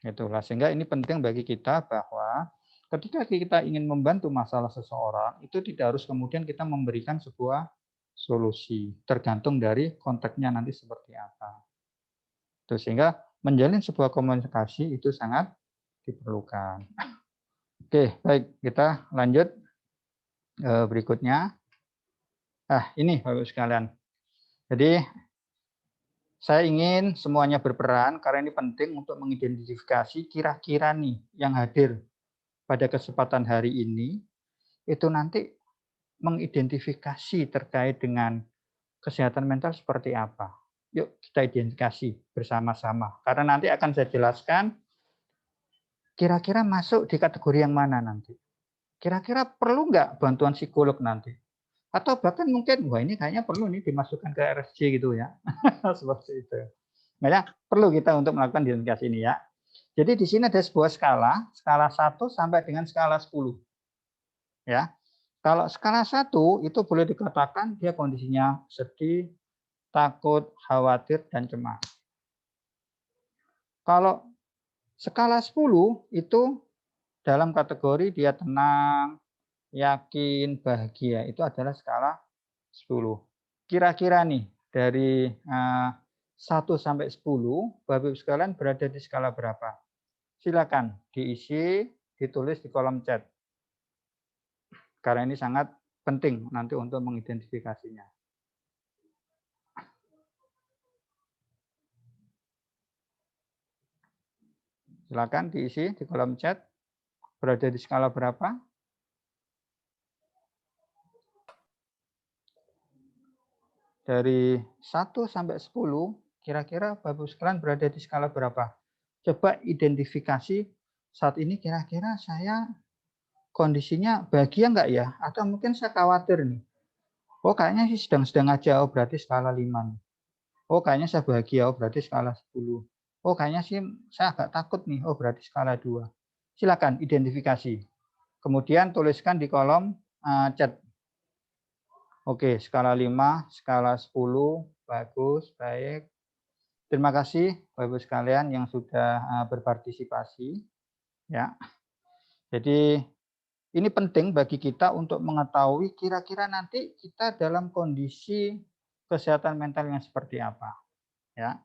Itulah, sehingga ini penting bagi kita bahwa ketika kita ingin membantu masalah seseorang, itu tidak harus kemudian kita memberikan sebuah solusi, tergantung dari konteksnya nanti seperti apa. Itu sehingga menjalin sebuah komunikasi itu sangat diperlukan. Oke, baik, kita lanjut berikutnya. Ini Bapak sekalian. Jadi saya ingin semuanya berperan karena ini penting untuk mengidentifikasi kira-kira nih yang hadir pada kesempatan hari ini itu nanti mengidentifikasi terkait dengan kesehatan mental seperti apa. Yuk kita identifikasi bersama-sama. Karena nanti akan saya jelaskan kira-kira masuk di kategori yang mana nanti. Kira-kira perlu nggak bantuan psikolog nanti? Atau bahkan mungkin, wah ini kayaknya perlu nih dimasukkan ke RSJ gitu ya. Seperti itu. Nah ya, perlu kita untuk melakukan identifikasi ini ya. Jadi di sini ada sebuah skala 1 sampai dengan skala 10. Ya. Kalau skala 1 itu boleh dikatakan dia kondisinya sedih, takut, khawatir, dan cemas. Kalau skala 10 itu dalam kategori dia tenang, yakin, bahagia, itu adalah skala 10. Kira-kira nih dari 1 sampai 10, Bapak Ibu sekalian berada di skala berapa? Silakan diisi, ditulis di kolom chat. Karena ini sangat penting nanti untuk mengidentifikasinya. Silakan diisi di kolom chat. Berada di skala berapa? Dari 1 sampai 10, kira-kira Bapak sekalian berada di skala berapa? Coba identifikasi saat ini kira-kira saya kondisinya bahagia enggak ya? Atau mungkin saya khawatir nih. Oh kayaknya sih sedang-sedang aja, oh berarti skala 5. Oh kayaknya saya bahagia, oh berarti skala 10. Oh kayaknya sih saya agak takut nih, oh berarti skala 2. Silakan identifikasi. Kemudian tuliskan di kolom chat. Oke, skala 5, skala 10, bagus, baik. Terima kasih Bapak-Ibu sekalian yang sudah berpartisipasi. Ya. Jadi ini penting bagi kita untuk mengetahui kira-kira nanti kita dalam kondisi kesehatan mental yang seperti apa. Ya.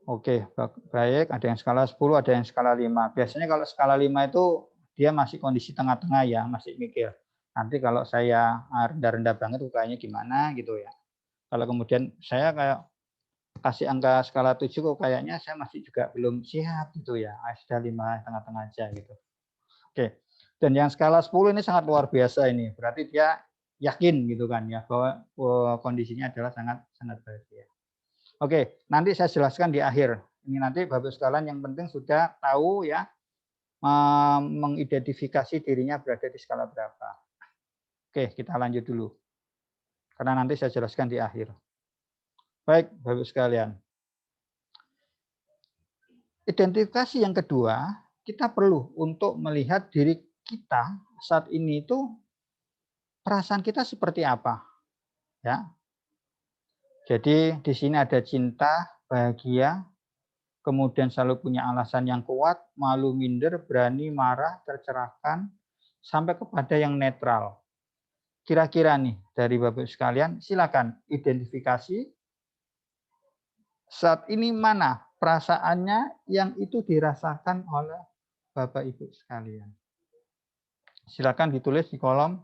Oke, baik. Ada yang skala 10, ada yang skala 5. Biasanya kalau skala 5 itu dia masih kondisi tengah-tengah ya, masih mikir. Nanti kalau saya rendah-rendah banget kayaknya gimana gitu ya. Kalau kemudian saya kayak kasih angka skala 7 kok kayaknya saya masih juga belum siap gitu ya. Sudah 5 tengah-tengah aja gitu. Oke. Dan yang skala 10 ini sangat luar biasa ini. Berarti dia yakin gitu kan ya bahwa kondisinya adalah sangat bahagia. Oke, nanti saya jelaskan di akhir. Ini nanti Bapak sekalian yang penting sudah tahu ya mengidentifikasi dirinya berada di skala berapa. Oke, kita lanjut dulu. Karena nanti saya jelaskan di akhir. Baik, Bapak sekalian. Identifikasi yang kedua, kita perlu untuk melihat diri kita saat ini itu perasaan kita seperti apa. Ya. Jadi di sini ada cinta, bahagia, kemudian selalu punya alasan yang kuat, malu, minder, berani, marah, tercerahkan, sampai kepada yang netral. Kira-kira nih dari Bapak sekalian, silakan identifikasi saat ini mana perasaannya yang itu dirasakan oleh Bapak Ibu sekalian. Silakan ditulis di kolom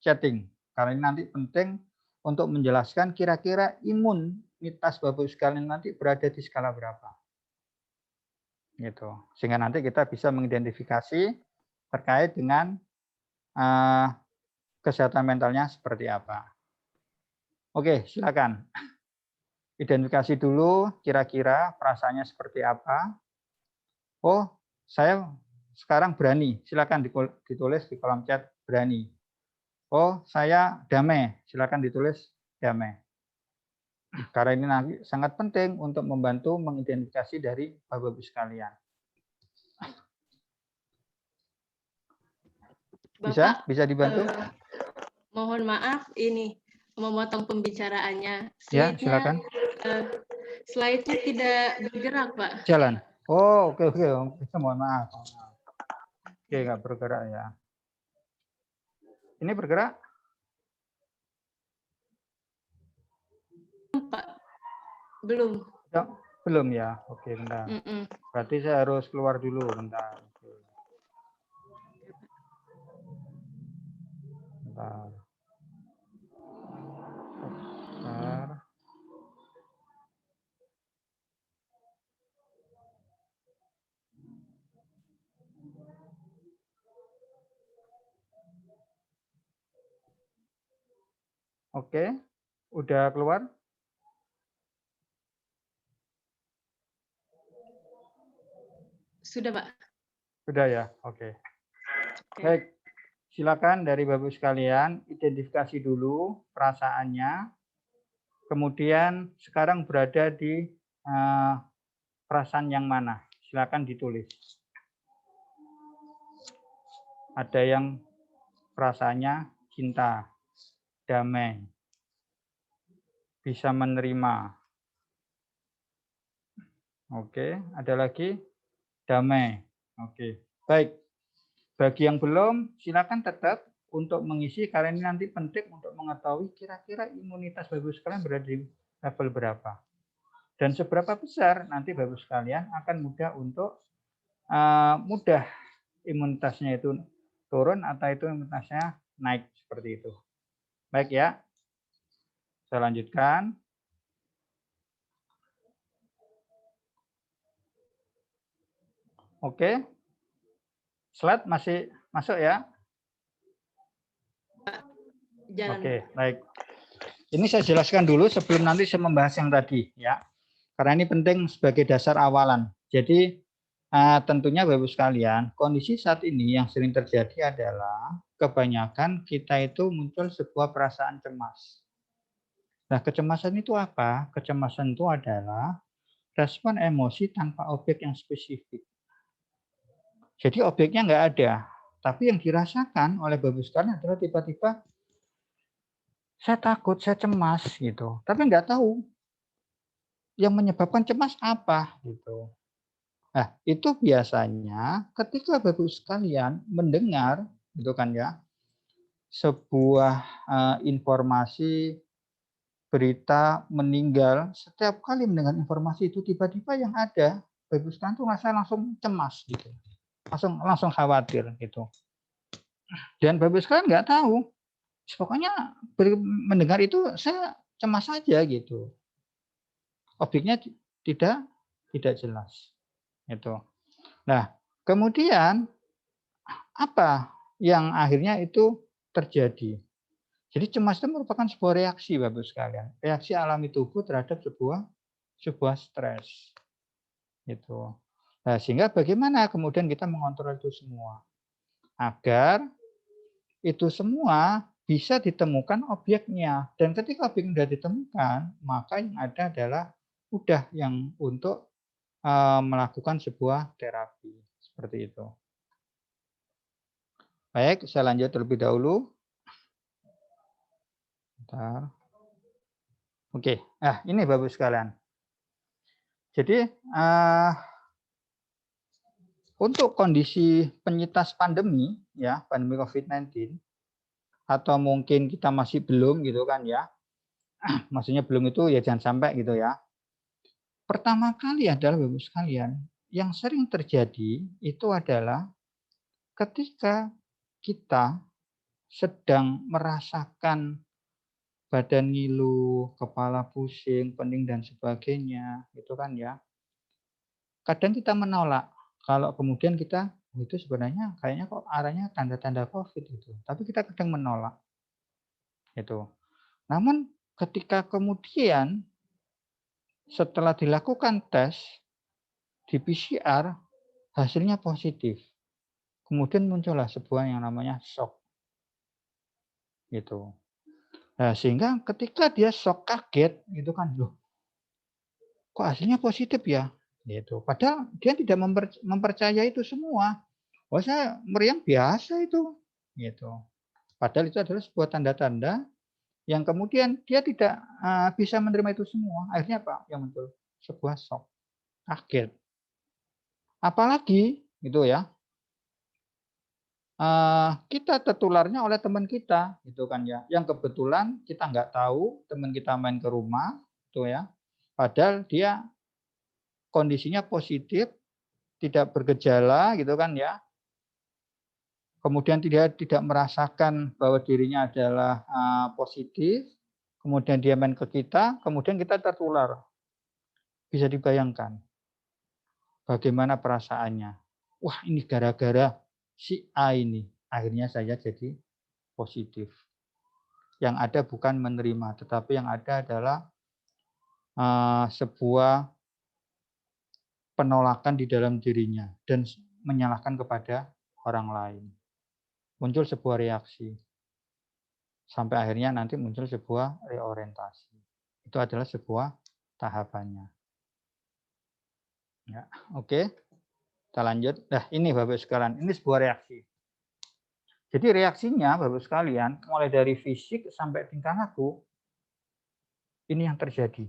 chatting. Karena ini nanti penting untuk menjelaskan kira-kira imunitas Bapak sekalian nanti berada di skala berapa. Gitu. Sehingga nanti kita bisa mengidentifikasi terkait dengan kesehatan mentalnya seperti apa. Oke, silakan. Identifikasi dulu kira-kira perasaannya seperti apa. Oh, saya sekarang berani. Silakan ditulis di kolom chat berani. Oh, saya damai. Silakan ditulis damai. Karena ini nanti sangat penting untuk membantu mengidentifikasi dari Bapak-Ibu sekalian. Bisa? Bapak, Bisa dibantu? Mohon maaf, ini memotong pembicaraannya. Ya, silakan. Slide-nya tidak bergerak, Pak. Jalan. Oh, oke. Mohon maaf. Oke, nggak bergerak ya. Ini bergerak? Pak, belum. Belum ya. Oke, bentar. Berarti saya harus keluar dulu, bentar. Bentar. Oke, udah keluar? Sudah, Pak. Sudah ya, oke. Baik, silakan dari Bapak sekalian identifikasi dulu perasaannya. Kemudian sekarang berada di perasaan yang mana? Silakan ditulis. Ada yang perasaannya cinta, damai, bisa menerima. Oke, ada lagi damai. Oke, baik. Bagi yang belum, silakan tetap untuk mengisi karena ini nanti penting untuk mengetahui kira-kira imunitas Bapak sekalian berada di level berapa. Dan seberapa besar nanti Bapak sekalian akan mudah untuk mudah imunitasnya itu turun atau itu imunitasnya naik seperti itu. Baik ya. Saya lanjutkan. Oke. Slide masih masuk ya? Jalan. Oke, baik. Ini saya jelaskan dulu sebelum nanti saya membahas yang tadi ya. Karena ini penting sebagai dasar awalan. Jadi tentunya Bapak sekalian, kondisi saat ini yang sering terjadi adalah kebanyakan kita itu muncul sebuah perasaan cemas. Nah, kecemasan itu apa? Kecemasan itu adalah respon emosi tanpa objek yang spesifik. Jadi objeknya nggak ada, tapi yang dirasakan oleh Bapak sekalian adalah tiba-tiba saya takut, saya cemas gitu, tapi nggak tahu yang menyebabkan cemas apa gitu. Nah, itu biasanya ketika Bapak sekalian mendengar gitu kan ya, sebuah informasi berita meninggal, setiap kali mendengar informasi itu tiba-tiba yang ada Bapak sekalian tuh rasa langsung cemas gitu. Langsung khawatir gitu. Dan Bapak sekalian nggak tahu. Pokoknya mendengar itu saya cemas saja gitu. Objeknya tidak jelas. Itu. Nah, kemudian apa yang akhirnya itu terjadi? Jadi cemas itu merupakan sebuah reaksi Bapak sekalian. Reaksi alami tubuh terhadap sebuah stres. Gitu. Nah, sehingga bagaimana kemudian kita mengontrol itu semua agar itu semua bisa ditemukan objeknya. Dan ketika objek sudah ditemukan, maka yang ada adalah udah yang untuk melakukan sebuah terapi seperti itu. Baik, saya lanjut terlebih dahulu. Bentar. Oke, nah ini Bapak sekalian. Jadi untuk kondisi penyintas pandemi, ya pandemi COVID-19, atau mungkin kita masih belum gitu kan ya, maksudnya belum itu ya jangan sampai gitu ya. Pertama kali adalah Bapak sekalian, yang sering terjadi itu adalah ketika kita sedang merasakan badan ngilu, kepala pusing, pening dan sebagainya, gitu kan ya. Kadang kita menolak kalau kemudian kita itu sebenarnya kayaknya kok arahnya tanda-tanda COVID itu, tapi kita kadang menolak. Itu. Namun ketika kemudian setelah dilakukan tes di PCR hasilnya positif. Kemudian muncullah sebuah yang namanya shock. Gitu. Nah, sehingga ketika dia shock kaget gitu kan, loh kok hasilnya positif ya? Gitu. Padahal dia tidak mempercayai itu semua. Oh saya meriang biasa itu. Gitu. Padahal itu adalah sebuah tanda-tanda yang kemudian dia tidak bisa menerima itu semua. Akhirnya apa yang muncul? Sebuah shock, kaget. Apalagi gitu ya, kita tertularnya oleh teman kita, gitu kan ya. Yang kebetulan kita nggak tahu teman kita main ke rumah, tuh ya. Padahal dia kondisinya positif, tidak bergejala, gitu kan ya. Kemudian dia tidak merasakan bahwa dirinya adalah positif. Kemudian dia main ke kita, kemudian kita tertular. Bisa dibayangkan bagaimana perasaannya. Wah ini gara-gara si A ini. Akhirnya saya jadi positif. Yang ada bukan menerima, tetapi yang ada adalah sebuah penolakan di dalam dirinya dan menyalahkan kepada orang lain. Muncul sebuah reaksi. Sampai akhirnya nanti muncul sebuah reorientasi. Itu adalah sebuah tahapannya. Ya, oke. Kita lanjut. Nah, ini Bapak sekalian, ini sebuah reaksi. Jadi reaksinya Bapak sekalian, mulai dari fisik sampai tingkah laku, ini yang terjadi.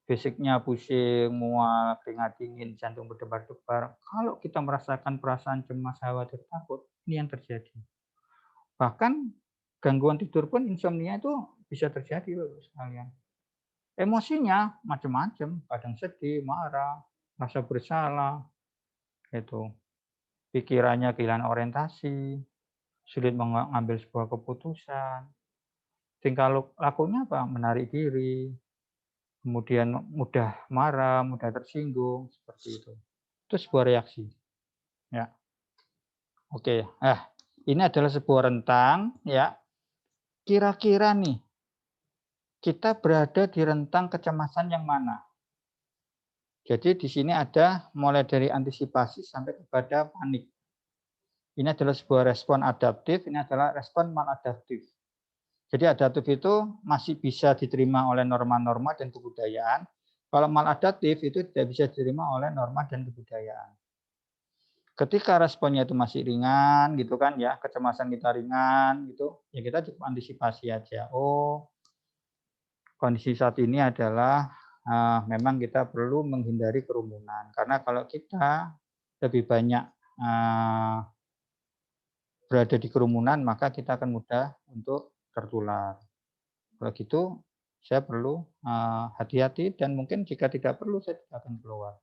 Fisiknya pusing, mual, keringat dingin, jantung berdebar-debar. Kalau kita merasakan perasaan cemas, khawatir, takut, ini yang terjadi. Bahkan gangguan tidur pun insomnia itu bisa terjadi Bapak sekalian. Emosinya macam-macam, kadang sedih, marah, rasa bersalah, itu. Pikirannya kehilangan orientasi, sulit mengambil sebuah keputusan. Tingkah lakunya apa? Menarik diri, kemudian mudah marah, mudah tersinggung, seperti itu. Itu sebuah reaksi. Ya. Oke. Ini adalah sebuah rentang, ya. Kira-kira nih, kita berada di rentang kecemasan yang mana? Jadi di sini ada mulai dari antisipasi sampai kepada panik. Ini adalah sebuah respon adaptif, ini adalah respon maladaptif. Jadi adaptif itu masih bisa diterima oleh norma-norma dan kebudayaan. Kalau maladaptif itu tidak bisa diterima oleh norma dan kebudayaan. Ketika responnya itu masih ringan, gitu kan ya, kecemasan kita ringan, gitu, ya kita cukup antisipasi aja. Oh, kondisi saat ini adalah memang kita perlu menghindari kerumunan. Karena kalau kita lebih banyak berada di kerumunan, maka kita akan mudah untuk tertular. Kalau gitu, saya perlu hati-hati dan mungkin jika tidak perlu, saya tidak akan keluar.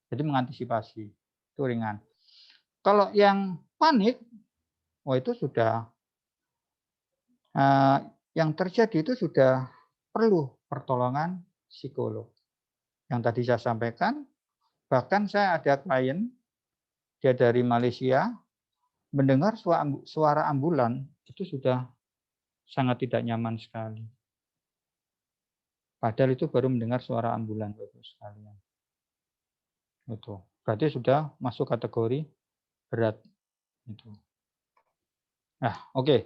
Jadi mengantisipasi, itu ringan. Kalau yang panik, itu sudah, yang terjadi itu sudah perlu pertolongan psikolog. Yang tadi saya sampaikan, bahkan saya ada klien, dia dari Malaysia, mendengar suara ambulan, itu sudah sangat tidak nyaman sekali. Padahal itu baru mendengar suara ambulan, Bapak sekalian. Itu. berarti sudah masuk kategori berat. Gitu. Nah, oke.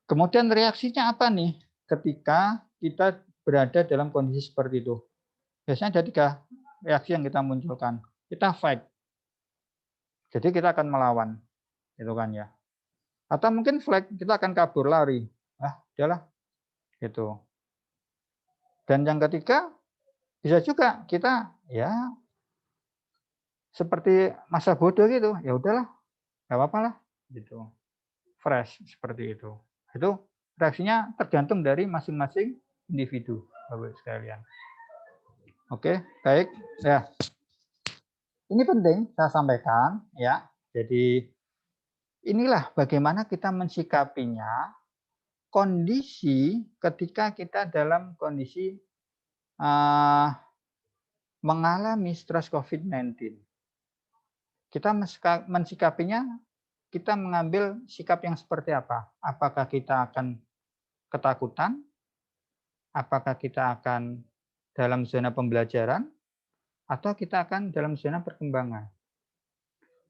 Kemudian reaksinya apa nih ketika kita berada dalam kondisi seperti itu? Biasanya ada 3 reaksi yang kita munculkan. Kita fight. Jadi kita akan melawan. Gitu kan ya. Atau mungkin flight, kita akan kabur lari. Udahlah. Gitu. Dan yang ketiga, bisa juga kita ya seperti masa bodoh gitu. Ya udahlah, nggak apa-apa lah. Gitu. Fresh seperti itu. Itu reaksinya tergantung dari masing-masing individu, Bapak sekalian. Oke, baik. Ya. Ini penting saya sampaikan ya. Jadi inilah bagaimana kita mensikapinya kondisi ketika kita dalam kondisi mengalami stres COVID-19. Kita mensikapinya, kita mengambil sikap yang seperti apa? Apakah kita akan ketakutan? Apakah kita akan dalam zona pembelajaran? Atau kita akan dalam zona perkembangan?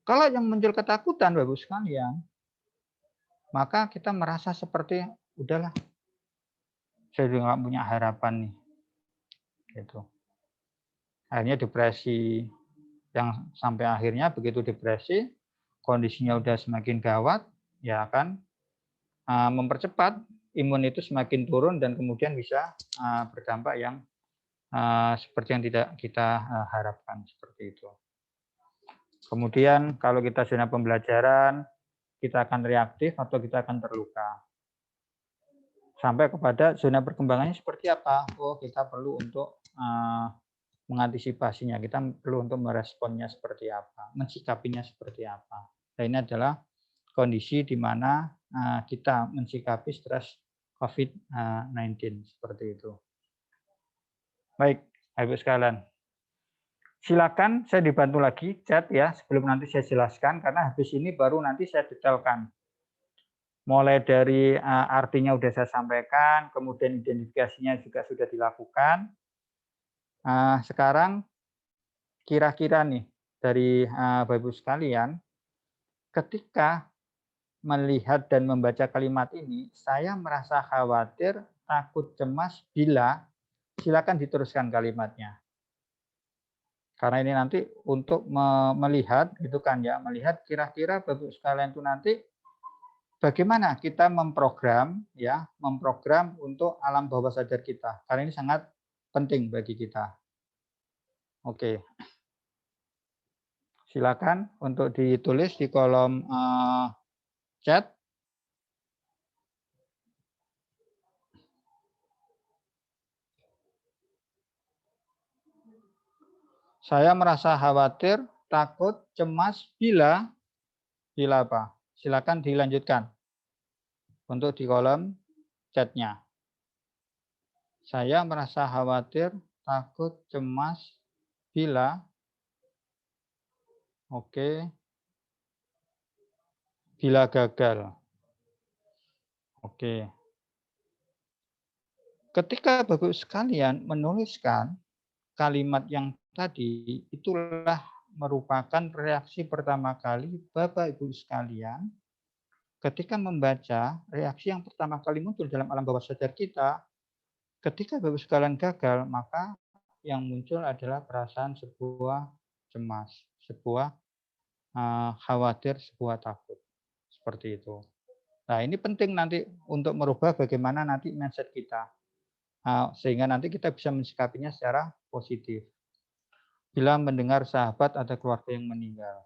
Kalau yang muncul ketakutan, Bapak sekalian, maka kita merasa seperti, udahlah, saya juga nggak punya harapan nih. Gitu. Akhirnya depresi, yang sampai akhirnya begitu depresi, kondisinya udah semakin gawat, ya akan mempercepat imun itu semakin turun dan kemudian bisa berdampak yang seperti yang tidak kita harapkan seperti itu. Kemudian kalau kita zona pembelajaran, kita akan reaktif atau kita akan terluka. Sampai kepada zona perkembangannya seperti apa? Oh, kita perlu untuk mengantisipasinya, kita perlu untuk meresponnya seperti apa, mensikapinya seperti apa. Nah, ini adalah kondisi di mana kita mensikapi stres COVID-19 seperti itu. Baik, Ibu sekalian. Silakan saya dibantu lagi chat ya sebelum nanti saya jelaskan karena habis ini baru nanti saya detailkan. Mulai dari artinya sudah saya sampaikan, kemudian identifikasinya juga sudah dilakukan. Sekarang kira-kira nih dari Bapak Ibu sekalian, ketika melihat dan membaca kalimat ini, saya merasa khawatir, takut, cemas bila, silakan diteruskan kalimatnya. Karena ini nanti untuk melihat gitu kan ya, melihat kira-kira Bapak Ibu sekalian itu nanti bagaimana kita memprogram ya, memprogram untuk alam bawah sadar kita. Karena ini sangat penting bagi kita. Oke. Silakan untuk ditulis di kolom chat. Saya merasa khawatir, takut, cemas bila apa? Silakan dilanjutkan untuk di kolom chatnya. Saya merasa khawatir, takut, cemas bila. Oke. Bila gagal. Oke. Ketika Bapak sekalian menuliskan kalimat yang tadi, itulah merupakan reaksi pertama kali Bapak Ibu sekalian ketika membaca reaksi yang pertama kali muncul dalam alam bawah sadar kita. Ketika Bapak sekalian gagal, maka yang muncul adalah perasaan sebuah cemas, sebuah khawatir, sebuah takut. Seperti itu. Nah, ini penting nanti untuk merubah bagaimana nanti mindset kita. Sehingga nanti kita bisa mensikapinya secara positif. Bila mendengar sahabat atau keluarga yang meninggal.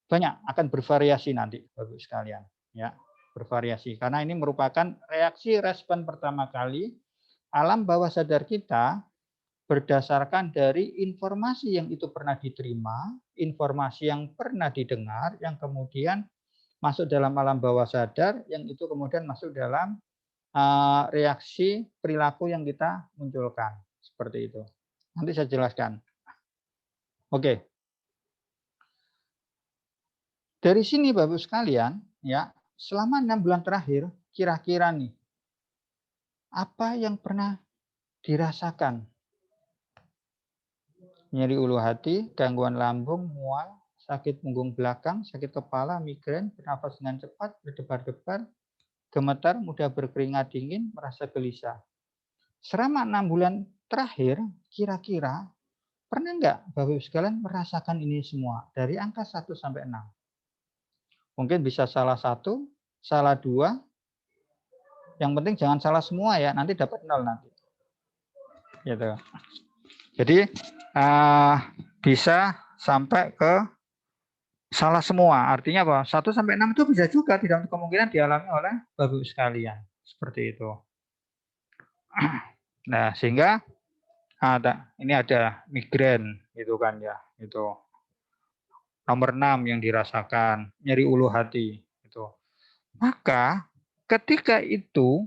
Banyak, akan bervariasi nanti Bapak sekalian. Ya, bervariasi. Karena ini merupakan reaksi respon pertama kali alam bawah sadar kita berdasarkan dari informasi yang itu pernah diterima, informasi yang pernah didengar, yang kemudian masuk dalam alam bawah sadar, yang itu kemudian masuk dalam reaksi perilaku yang kita munculkan. Seperti itu. Nanti saya jelaskan. Oke. Dari sini Bapak sekalian, ya, selama 6 bulan terakhir, kira-kira nih, apa yang pernah dirasakan nyeri ulu hati, gangguan lambung, mual, sakit punggung belakang, sakit kepala, migrain, bernafas dengan cepat, berdebar-debar, gemetar, mudah berkeringat dingin, merasa gelisah. Selama 6 bulan terakhir, kira-kira pernah nggak Bapak Ibu sekalian merasakan ini semua dari angka 1 sampai 6? Mungkin bisa salah 1, salah 2. Yang penting jangan salah semua ya, nanti dapat 0 nanti. Gitu. Jadi bisa sampai ke salah semua. Artinya apa? 1 sampai 6 itu bisa juga tidak untuk kemungkinan dialami oleh Bapak Ibu sekalian. Seperti itu. Nah, sehingga ini ada migrain gitu kan ya. Itu. Nomor 6 yang dirasakan, nyeri ulu hati itu. Maka ketika itu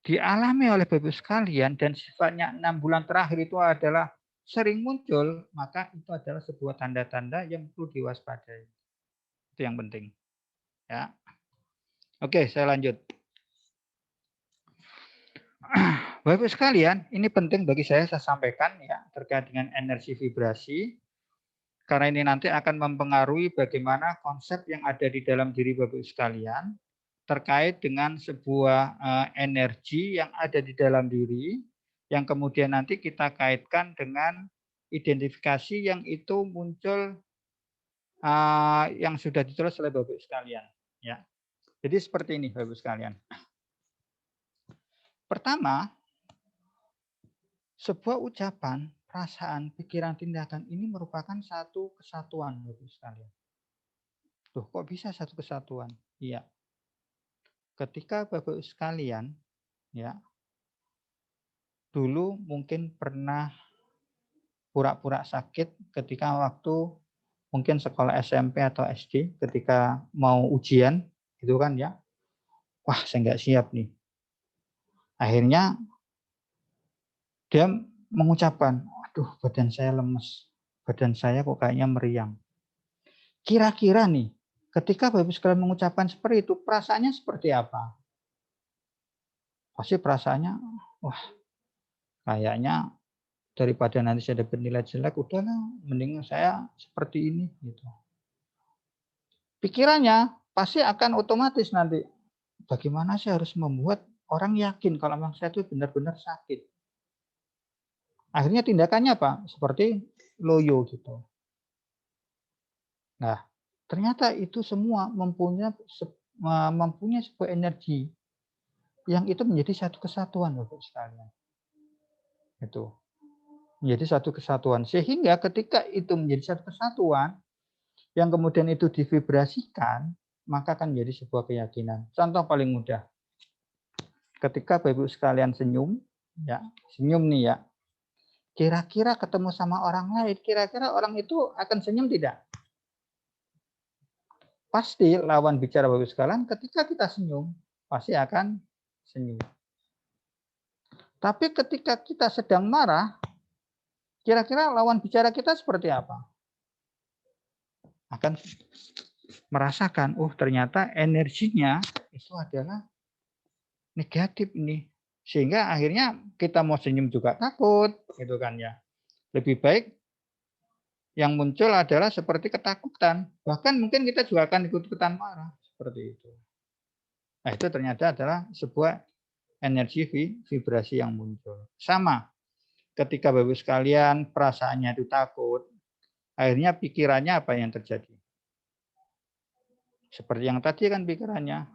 dialami oleh Bapak Ibu sekalian dan sifatnya 6 bulan terakhir itu adalah sering muncul, maka itu adalah sebuah tanda-tanda yang perlu diwaspadai. Itu yang penting. Ya. Oke, saya lanjut. Bapak Ibu sekalian, ini penting bagi saya sampaikan ya terkait dengan energi vibrasi. Karena ini nanti akan mempengaruhi bagaimana konsep yang ada di dalam diri Bapak Ibu sekalian terkait dengan sebuah energi yang ada di dalam diri yang kemudian nanti kita kaitkan dengan identifikasi yang itu muncul yang sudah ditulis oleh Bapak Ibu sekalian. Ya. Jadi seperti ini Bapak Ibu sekalian. Pertama, sebuah ucapan, perasaan, pikiran, tindakan ini merupakan satu kesatuan Bapak Ibu sekalian. Loh, kok bisa satu kesatuan? Iya. Ketika Bapak Ibu sekalian, ya, dulu mungkin pernah pura-pura sakit ketika waktu mungkin sekolah SMP atau SD ketika mau ujian, gitu kan ya. Wah, saya nggak siap nih. Akhirnya dia mengucapkan, aduh badan saya lemes, badan saya kok kayaknya meriang. Kira-kira nih, ketika Bapak Ibu sekalian mengucapkan seperti itu, perasaannya seperti apa? Pasti perasaannya, wah kayaknya daripada nanti saya dapat nilai jelek, udahlah, mending saya seperti ini. Gitu. Pikirannya pasti akan otomatis nanti, bagaimana saya harus membuat orang yakin kalau memang saya itu benar-benar sakit. Akhirnya tindakannya apa? Seperti loyo gitu. Nah, ternyata itu semua mempunyai sebuah energi yang itu menjadi satu kesatuan Bapak sekalian. Itu menjadi satu kesatuan. Sehingga ketika itu menjadi satu kesatuan yang kemudian itu divibrasikan, maka akan menjadi sebuah keyakinan. Contoh paling mudah. Ketika Bapak Ibu sekalian senyum, ya, senyum nih ya. Kira-kira ketemu sama orang lain, kira-kira orang itu akan senyum tidak? Pasti lawan bicara Bapak Ibu sekalian ketika kita senyum, pasti akan senyum. Tapi ketika kita sedang marah, kira-kira lawan bicara kita seperti apa? Akan merasakan, oh ternyata energinya itu adalah negatif ini. Sehingga akhirnya kita mau senyum juga takut, gitu kan ya. Lebih baik yang muncul adalah seperti ketakutan. Bahkan mungkin kita juga akan ikut-ikutan marah, seperti itu. Nah, itu ternyata adalah sebuah energi vibrasi yang muncul. Sama, ketika Bapak Ibu sekalian perasaannya itu takut, akhirnya pikirannya apa yang terjadi? Seperti yang tadi kan pikirannya.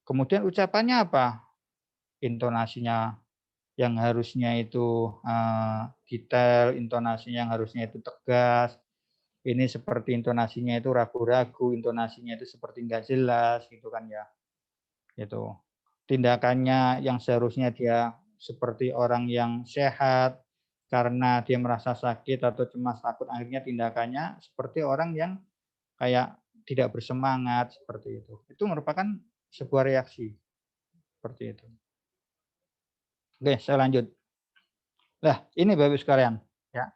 Kemudian ucapannya apa? Intonasinya yang harusnya itu detail, intonasinya yang harusnya itu tegas. Ini seperti intonasinya itu ragu-ragu, intonasinya itu seperti enggak jelas, gitu kan ya. Itu. Tindakannya yang seharusnya dia seperti orang yang sehat, karena dia merasa sakit atau cemas takut, akhirnya tindakannya seperti orang yang kayak tidak bersemangat, seperti itu. Itu merupakan sebuah reaksi seperti itu. Oke, saya lanjut. Nah, ini Bapak Ibu sekalian, ya.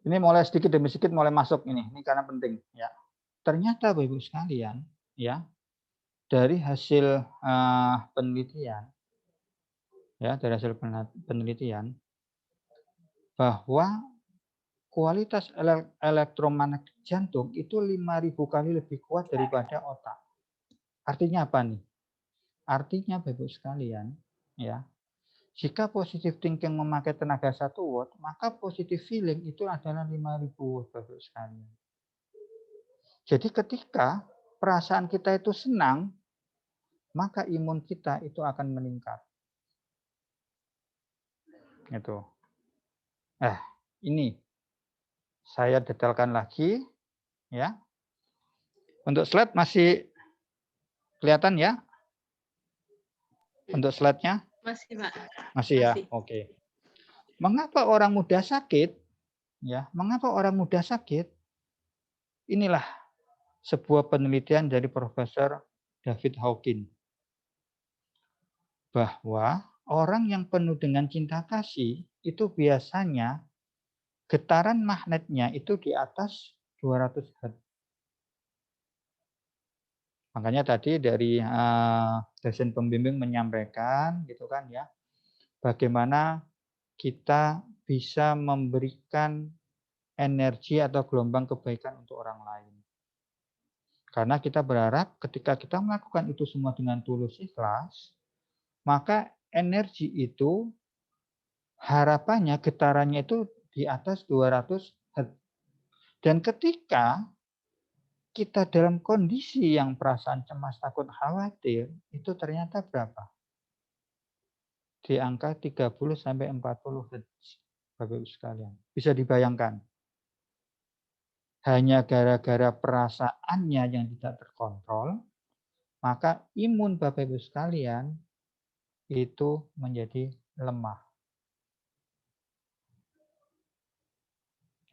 Ini mulai sedikit demi sedikit mulai masuk ini karena penting, ya. Ternyata Bapak Ibu sekalian, ya, dari hasil penelitian, ya, dari hasil penelitian, bahwa kualitas elektromagnetik jantung itu 5.000 kali lebih kuat daripada otak. Artinya apa nih? Artinya Bapak sekalian, ya, jika positive thinking memakai tenaga 1 watt, maka positive feeling itu adalah 5.000 watt Bapak sekalian. Jadi ketika perasaan kita itu senang, maka imun kita itu akan meningkat. Itu. Ini saya detailkan lagi, ya. Untuk slide masih kelihatan ya? Untuk slide-nya? Masih, Pak. Masih ya? Masih. Oke. Mengapa orang muda sakit? Ya, mengapa orang muda sakit? Inilah sebuah penelitian dari Profesor David Hawkins. Bahwa orang yang penuh dengan cinta kasih itu biasanya getaran magnetnya itu di atas 200 Hz. Makanya tadi dari dosen pembimbing menyampaikan gitu kan ya, bagaimana kita bisa memberikan energi atau gelombang kebaikan untuk orang lain. Karena kita berharap ketika kita melakukan itu semua dengan tulus ikhlas, maka energi itu harapannya getarannya itu di atas 200 Hz. Dan ketika kita dalam kondisi yang perasaan cemas, takut, khawatir, itu ternyata berapa? Di angka 30 sampai 40 Hz. Bapak Ibu sekalian. Bisa dibayangkan. Hanya gara-gara perasaannya yang tidak terkontrol, maka imun Bapak Ibu sekalian itu menjadi lemah.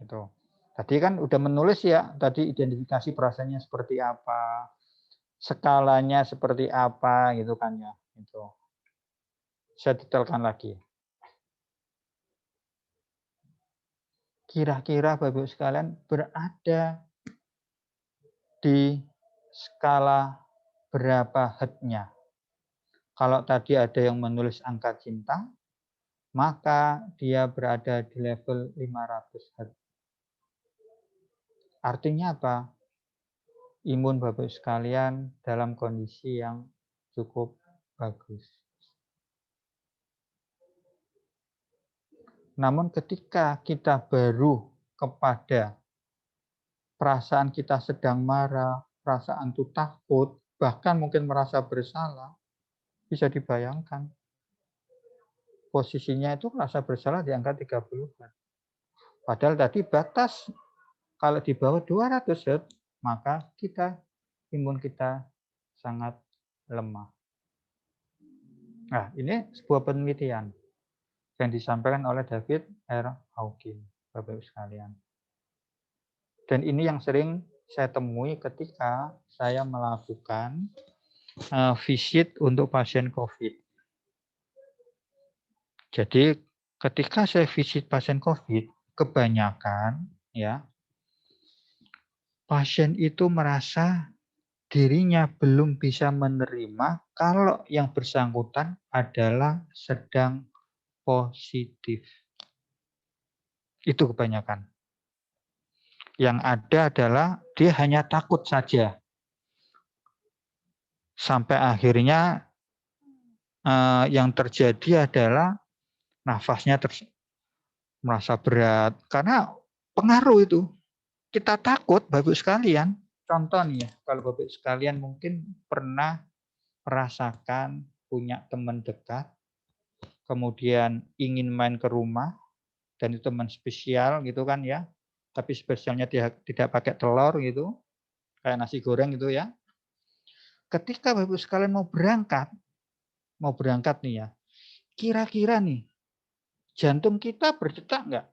Gitu. Tadi kan udah menulis ya, tadi identifikasi perasaannya seperti apa, skalanya seperti apa gitu kan ya. Gitu. Saya detailkan lagi. Kira-kira Bapak Ibu sekalian berada di skala berapa Hz-nya? Kalau tadi ada yang menulis angka cinta, maka dia berada di level 500 Hz. Artinya apa? Imun Bapak sekalian dalam kondisi yang cukup bagus. Namun ketika kita baru kepada perasaan kita sedang marah, perasaan itu takut, bahkan mungkin merasa bersalah, bisa dibayangkan. Posisinya itu rasa bersalah di angka 30 Hz. Padahal tadi batas kalau di bawah 200 Hz, maka imun kita sangat lemah. Nah, ini sebuah penelitian yang disampaikan oleh David R. Hawkins, Bapak Ibu sekalian. Dan ini yang sering saya temui ketika saya melakukan visit untuk pasien COVID. Jadi ketika saya visit pasien COVID, kebanyakan ya pasien itu merasa dirinya belum bisa menerima kalau yang bersangkutan adalah sedang positif. Itu kebanyakan. Yang ada adalah dia hanya takut saja. Sampai akhirnya yang terjadi adalah nafasnya merasa berat. Karena pengaruh itu. Kita takut, Bapak sekalian. Contoh nih ya, kalau Bapak sekalian mungkin pernah merasakan punya teman dekat, kemudian ingin main ke rumah, dan itu teman spesial gitu kan ya, tapi spesialnya tidak pakai telur gitu, kayak nasi goreng gitu ya. Ketika Bapak sekalian mau berangkat nih ya, kira-kira nih, jantung kita berdetak nggak?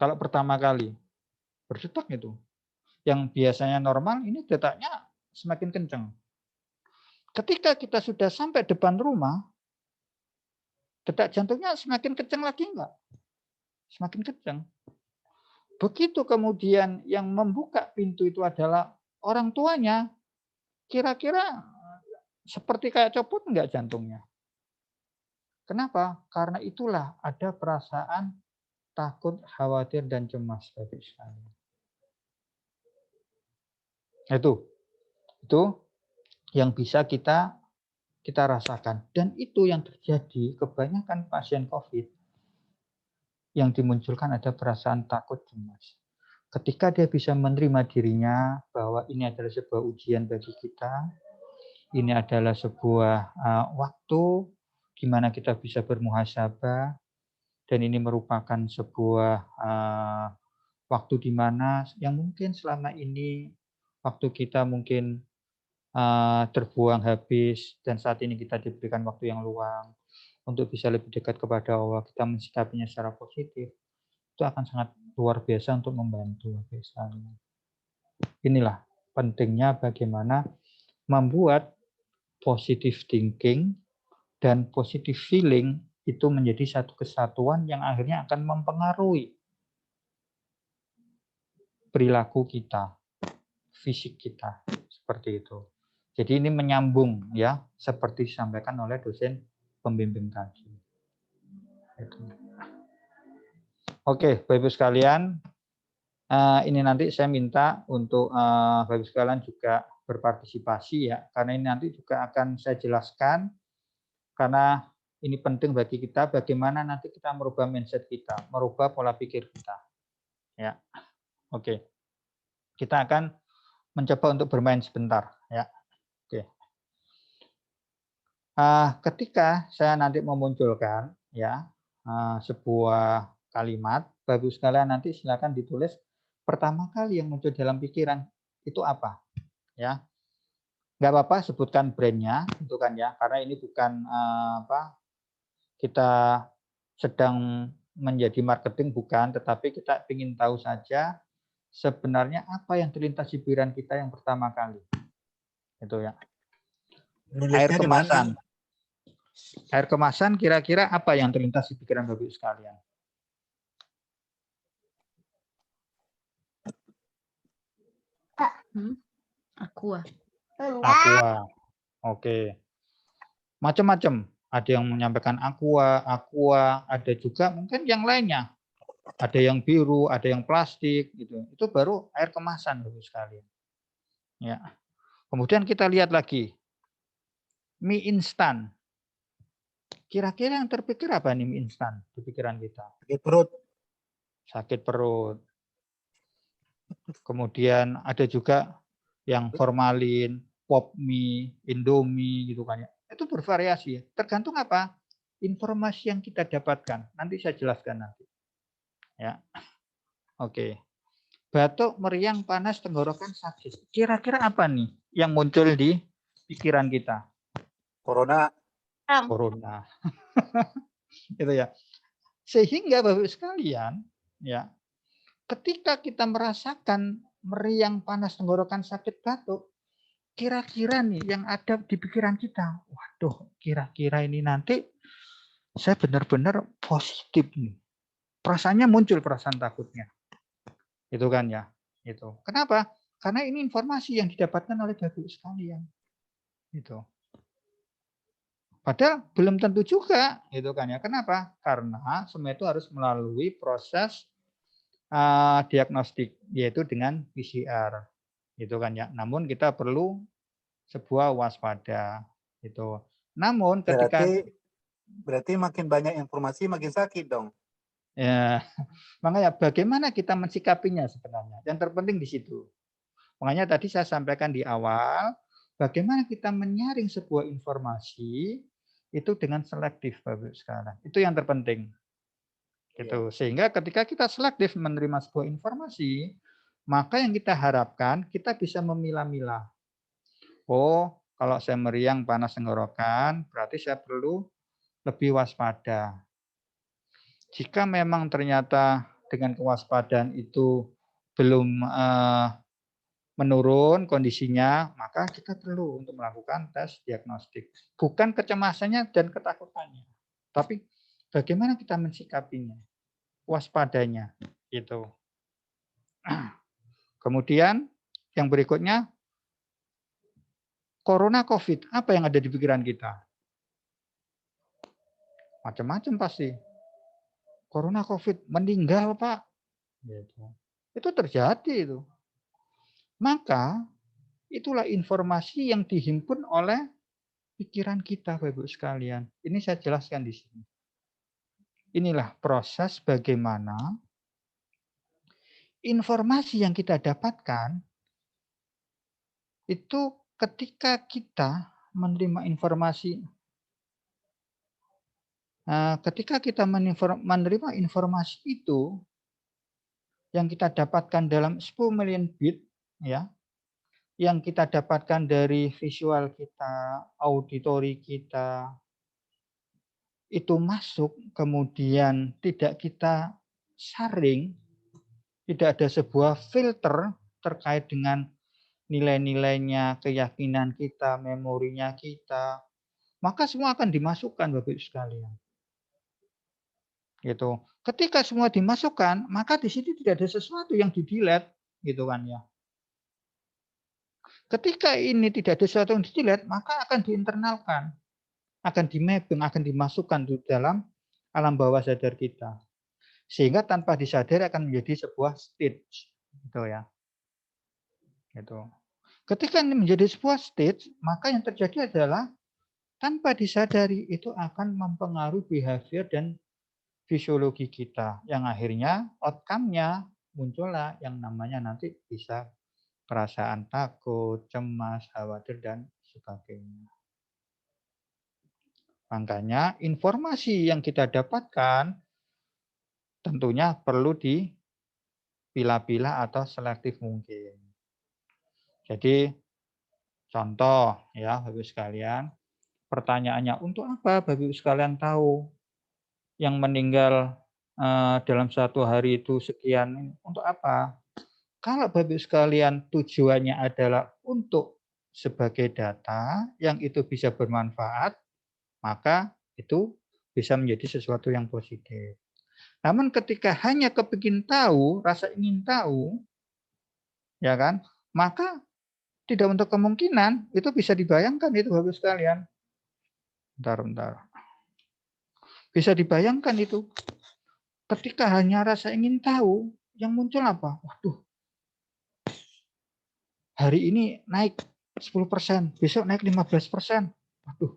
Kalau pertama kali berdetak itu, yang biasanya normal ini detaknya semakin kencang. Ketika kita sudah sampai depan rumah, detak jantungnya semakin kencang lagi enggak? Semakin kencang. Begitu kemudian yang membuka pintu itu adalah orang tuanya, kira-kira seperti kayak copot enggak jantungnya? Kenapa? Karena itulah ada perasaan takut, khawatir, dan cemas Bapak Ibu sekalian. Itu yang bisa kita rasakan. Dan itu yang terjadi, kebanyakan pasien COVID yang dimunculkan ada perasaan takut, cemas. Ketika dia bisa menerima dirinya bahwa ini adalah sebuah ujian bagi kita, ini adalah sebuah waktu di mana kita bisa bermuhasabah, dan ini merupakan sebuah waktu di mana yang mungkin selama ini waktu kita mungkin terbuang habis, dan saat ini kita diberikan waktu yang luang untuk bisa lebih dekat kepada Allah, kita mensikapinya secara positif, itu akan sangat luar biasa untuk membantu. Inilah pentingnya bagaimana membuat positive thinking dan positive feeling itu menjadi satu kesatuan yang akhirnya akan mempengaruhi perilaku kita, fisik kita, seperti itu. Jadi ini menyambung ya, seperti disampaikan oleh dosen pembimbing tadi. Oke, Bapak Ibu sekalian, ini nanti saya minta untuk Bapak Ibu sekalian juga berpartisipasi ya, karena ini nanti juga akan saya jelaskan, karena ini penting bagi kita bagaimana nanti kita merubah mindset kita, merubah pola pikir kita. Ya, oke. Kita akan mencoba untuk bermain sebentar. Ya, oke. Ketika saya nanti memunculkan ya sebuah kalimat, Bapak Ibu sekalian nanti silakan ditulis pertama kali yang muncul dalam pikiran itu apa, ya. Nggak apa-apa sebutkan brandnya, itu kan ya, karena ini bukan kita sedang menjadi marketing, bukan, tetapi kita ingin tahu saja sebenarnya apa yang terlintas di pikiran kita yang pertama kali, itu ya. Air kemasan. Air kemasan kira-kira apa yang terlintas di pikiran Bapak Ibu sekalian? Aqua. Aqua. Oke. Macam-macam. Ada yang menyampaikan aqua, ada juga mungkin yang lainnya. Ada yang biru, ada yang plastik gitu. Itu baru air kemasan Bapak Ibu sekalian. Ya. Kemudian kita lihat lagi. Mie instan. Kira-kira yang terpikir apa nih mie instan di pikiran kita? Sakit perut. Sakit perut. Kemudian ada juga yang formalin, pop mie, indomie gitu kan ya. Itu bervariasi. Tergantung apa? Informasi yang kita dapatkan. Nanti saya jelaskan nanti. Ya. Oke. Batuk, meriang, panas, tenggorokan, sakit. Kira-kira apa nih yang muncul di pikiran kita? Corona. Corona. Itu ya. Sehingga Bapak Ibu sekalian, ya, ketika kita merasakan meriang, panas, tenggorokan, sakit, batuk, kira-kira nih yang ada di pikiran kita, waduh, kira-kira ini nanti saya benar-benar positif nih. Perasaannya muncul, perasaan takutnya. Itu kan ya. Itu. Kenapa? Karena ini informasi yang didapatkan oleh Bapak Ibu sekalian. Itu. Padahal belum tentu juga, gitu kan ya. Kenapa? Karena semua itu harus melalui proses diagnostik, yaitu dengan PCR, gitu kan ya. Namun kita perlu sebuah waspada, gitu. Namun ketika berarti makin banyak informasi makin sakit dong. ya, makanya bagaimana kita mensikapinya sebenarnya. Yang terpenting di situ. Makanya tadi saya sampaikan di awal, bagaimana kita menyaring sebuah informasi itu dengan selektif, Bapak sekarang. Itu yang terpenting. Gitu. Sehingga ketika kita selektif menerima sebuah informasi, maka yang kita harapkan kita bisa memilah-milah. Oh, kalau saya meriang, panas tenggorokan, berarti saya perlu lebih waspada. Jika memang ternyata dengan kewaspadaan itu belum menurun kondisinya, maka kita perlu untuk melakukan tes diagnostik. Bukan kecemasannya dan ketakutannya, tapi bagaimana kita mensikapinya, waspadanya. Gitu. Kemudian yang berikutnya, Corona COVID, apa yang ada di pikiran kita? Macam-macam pasti. Corona COVID meninggal, Pak. Gitu. Itu terjadi itu. Maka itulah informasi yang dihimpun oleh pikiran kita, Bapak Ibu sekalian. Ini saya jelaskan di sini. Inilah proses bagaimana informasi yang kita dapatkan itu ketika kita menerima informasi, menerima informasi itu yang kita dapatkan dalam 10 million bit, ya, yang kita dapatkan dari visual kita, auditori kita, itu masuk, kemudian tidak kita saring, tidak ada sebuah filter terkait dengan nilai-nilainya, keyakinan kita, memorinya kita, maka semua akan dimasukkan, Bapak Ibu sekalian. Gitu. Ketika semua dimasukkan, maka di sini tidak ada sesuatu yang di-delete, gitu kan ya. Ketika ini tidak ada sesuatu yang di-delete, maka akan diinternalkan, akan di-mapping, akan dimasukkan di dalam alam bawah sadar kita. Sehingga tanpa disadari akan menjadi sebuah stage, gitu ya. Gitu. Ketika ini menjadi sebuah stage, maka yang terjadi adalah tanpa disadari itu akan mempengaruhi behavior dan fisiologi kita, yang akhirnya outcome-nya muncullah yang namanya nanti bisa perasaan takut, cemas, khawatir, dan sebagainya. Makanya informasi yang kita dapatkan tentunya perlu dipilah-pilah atau selektif mungkin. Jadi contoh ya Bapak Ibu sekalian, pertanyaannya untuk apa Bapak Ibu sekalian tahu yang meninggal dalam satu hari itu sekian, untuk apa? Kalau Bapak Ibu sekalian tujuannya adalah untuk sebagai data yang itu bisa bermanfaat, maka itu bisa menjadi sesuatu yang positif. Namun ketika hanya kepingin tahu, rasa ingin tahu, ya kan, maka tidak untuk kemungkinan itu bisa dibayangkan itu Bapak Ibu sekalian. Bentar. Bisa dibayangkan itu. Ketika hanya rasa ingin tahu, yang muncul apa? Waduh, hari ini naik 10%, besok naik 15%. Waduh,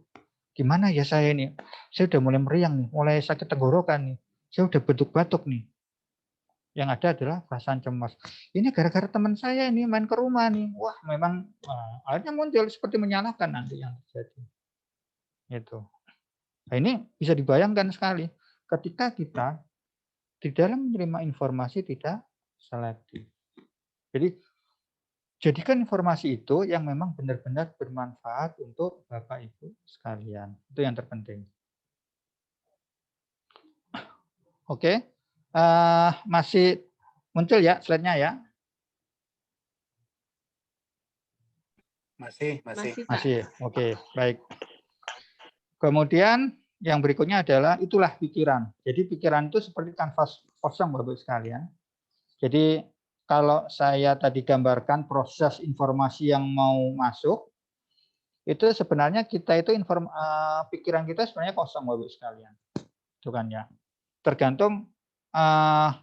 gimana ya saya ini? Saya udah mulai meriang nih, mulai sakit tenggorokan nih. Saya udah batuk-batuk nih. Yang ada adalah perasaan cemas. Ini gara-gara teman saya ini main ke rumah nih. Wah, memang akhirnya muncul seperti menyalahkan nanti yang terjadi. Itu. Nah, ini bisa dibayangkan sekali ketika kita di dalam menerima informasi tidak selektif. Jadi jadikan informasi itu yang memang benar-benar bermanfaat untuk Bapak Ibu sekalian. Itu yang terpenting. Oke. Masih muncul ya slide-nya ya? Masih. Masih. Oke, baik. Kemudian yang berikutnya adalah itulah pikiran. Jadi pikiran itu seperti kanvas kosong Bapak sekalian. Jadi kalau saya tadi gambarkan proses informasi yang mau masuk, itu sebenarnya kita itu pikiran kita sebenarnya kosong Bapak sekalian. Itu kan ya. Tergantung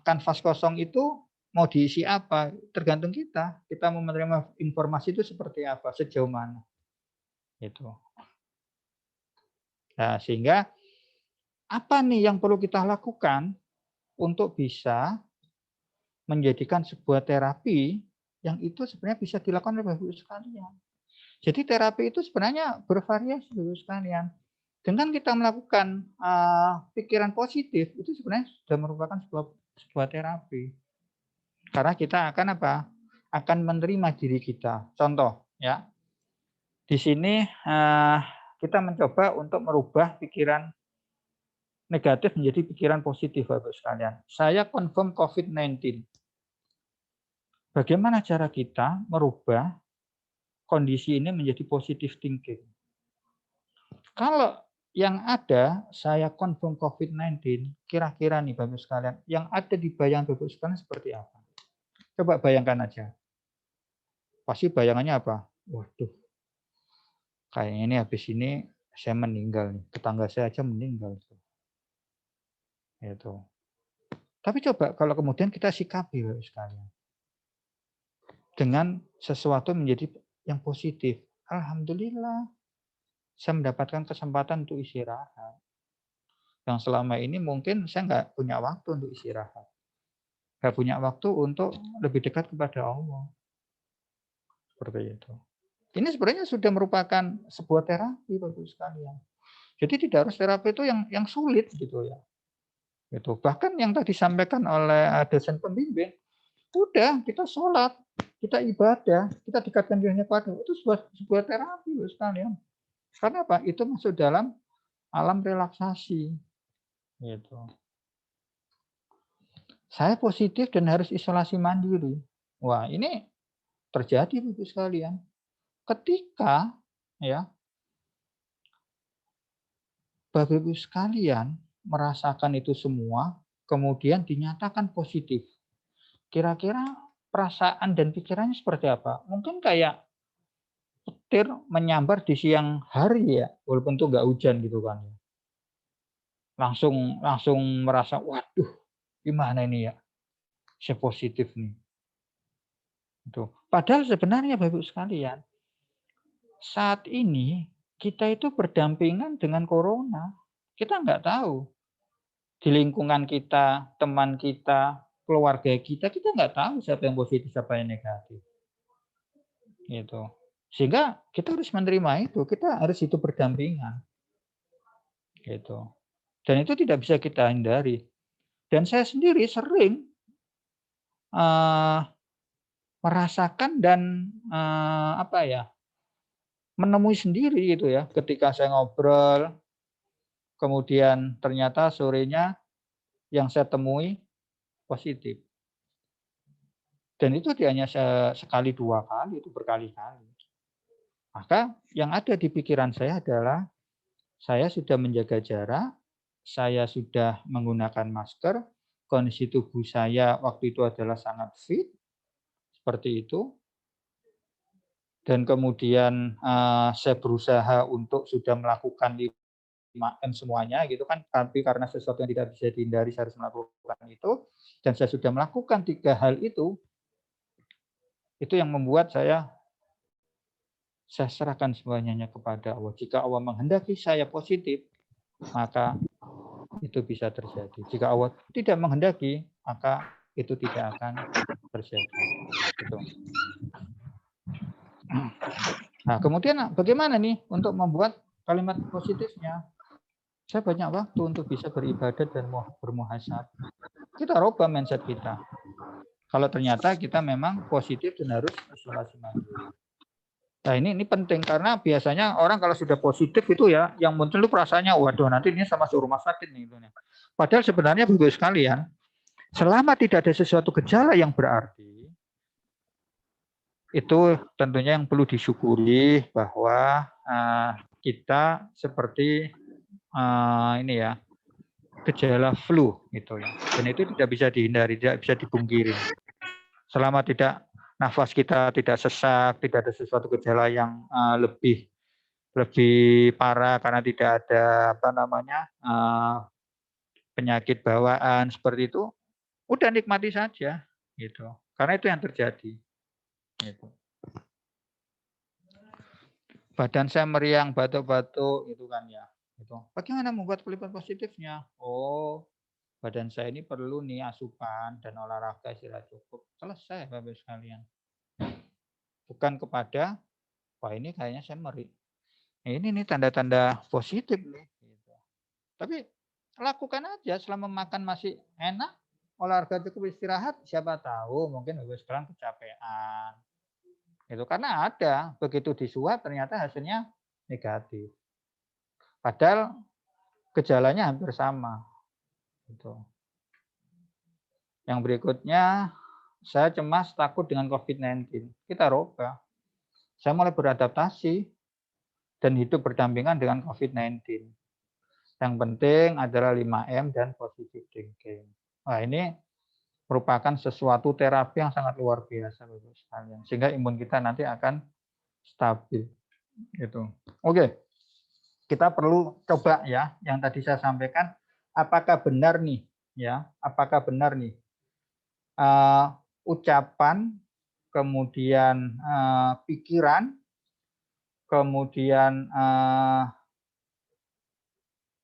kanvas kosong itu mau diisi apa, tergantung kita. Kita mau menerima informasi itu seperti apa, sejauh mana. Itu. Nah, sehingga apa nih yang perlu kita lakukan untuk bisa menjadikan sebuah terapi yang itu sebenarnya bisa dilakukan oleh Bapak Ibu sekalian. Jadi terapi itu sebenarnya bervariasi Bapak Ibu sekalian. Dengan kita melakukan pikiran positif itu sebenarnya sudah merupakan sebuah terapi. Karena kita akan apa? Akan menerima diri kita. Contoh ya. Di sini kita mencoba untuk merubah pikiran negatif menjadi pikiran positif Bapak sekalian. Saya confirm COVID-19. Bagaimana cara kita merubah kondisi ini menjadi positive thinking? Kalau yang ada saya confirm COVID-19, kira-kira nih Bapak sekalian, yang ada di bayangan Bapak sekalian seperti apa? Coba bayangkan aja. Pasti bayangannya apa? Waduh, kayaknya ini habis ini saya meninggal nih. Tetangga saya aja meninggal. Itu. Tapi coba kalau kemudian kita sikapi sekalian dengan sesuatu menjadi yang positif. Alhamdulillah, saya mendapatkan kesempatan untuk istirahat. Yang selama ini mungkin saya nggak punya waktu untuk istirahat. Nggak punya waktu untuk lebih dekat kepada Allah. Seperti itu. Ini sebenarnya sudah merupakan sebuah terapi Bapak sekalian. Jadi tidak harus terapi itu yang sulit gitu ya. Gitu. Bahkan yang tadi disampaikan oleh dosen pembimbing, udah kita sholat, kita ibadah, kita dekatkan dirinya kepada itu sebuah terapi Bapak sekalian. Karena apa? Itu masuk dalam alam relaksasi. Gitu. Saya positif dan harus isolasi mandiri. Wah, ini terjadi Bapak sekalian. Ketika ya Bapak Ibu sekalian merasakan itu semua, kemudian dinyatakan positif. Kira-kira perasaan dan pikirannya seperti apa? Mungkin kayak petir menyambar di siang hari ya, walaupun itu nggak hujan gitu kan. Langsung merasa, waduh, gimana ini ya? Saya positif nih. Itu. Padahal sebenarnya Bapak Ibu sekalian, saat ini kita itu berdampingan dengan corona. Kita nggak tahu. Di lingkungan kita, teman kita, keluarga kita nggak tahu siapa yang positif, siapa yang negatif. Gitu. Sehingga kita harus menerima itu. Kita harus hidup berdampingan. Gitu. Dan itu tidak bisa kita hindari. Dan saya sendiri sering merasakan dan menemui sendiri gitu ya, ketika saya ngobrol, kemudian ternyata sorenya yang saya temui positif. Dan itu hanya sekali dua kali, itu berkali-kali. Maka yang ada di pikiran saya adalah saya sudah menjaga jarak, saya sudah menggunakan masker, kondisi tubuh saya waktu itu adalah sangat fit, seperti itu. Dan kemudian saya berusaha untuk sudah melakukan 5M semuanya gitu kan, tapi karena sesuatu yang tidak bisa dihindari saya harus melakukan itu, dan saya sudah melakukan 3 hal itu yang membuat saya serahkan semuanya kepada Allah. Jika Allah menghendaki saya positif, maka itu bisa terjadi. Jika Allah tidak menghendaki, maka itu tidak akan terjadi. Gitu. Nah, kemudian bagaimana nih untuk membuat kalimat positifnya? Saya banyak waktu untuk bisa beribadat dan bermuhasabah. Kita rubah mindset kita. Kalau ternyata kita memang positif dan harus isolasi mandiri. Nah, ini penting karena biasanya orang kalau sudah positif itu ya, yang muncul itu perasaannya, waduh nanti ini sama masuk rumah sakit nih. Padahal sebenarnya Bapak sekalian, selama tidak ada sesuatu gejala yang berarti, itu tentunya yang perlu disyukuri bahwa kita seperti ini ya, gejala flu gitu ya. Dan itu tidak bisa dihindari, tidak bisa dipungkiri. Selama tidak nafas kita tidak sesak, tidak ada sesuatu gejala yang lebih parah karena tidak ada penyakit bawaan seperti itu, udah nikmati saja gitu. Karena itu yang terjadi. Gitu. Badan saya meriang, batuk-batuk gitu kan ya. Gitu. Bagaimana membuat kalimat positifnya? Oh, badan saya ini perlu nih asupan dan olahraga istirahat cukup. Selesai Bapak sekalian. Bukan kepada, wah ini kayaknya saya meri. Ini nih tanda-tanda positif nih. Gitu. Tapi lakukan aja selama makan masih enak, olahraga cukup istirahat, siapa tahu mungkin Bapak sekalian kecapean. Itu karena ada begitu disuap ternyata hasilnya negatif. Padahal gejalanya hampir sama. Gitu. Yang berikutnya, saya cemas takut dengan COVID-19. Kita rubah. Saya mulai beradaptasi dan hidup berdampingan dengan COVID-19. Yang penting adalah 5M dan positive thinking. Nah, ini merupakan sesuatu terapi yang sangat luar biasa Bapak sekalian. Sehingga imun kita nanti akan stabil. Gitu. Oke. Kita perlu coba ya yang tadi saya sampaikan, apakah benar nih ya, apakah benar nih ucapan, kemudian pikiran, kemudian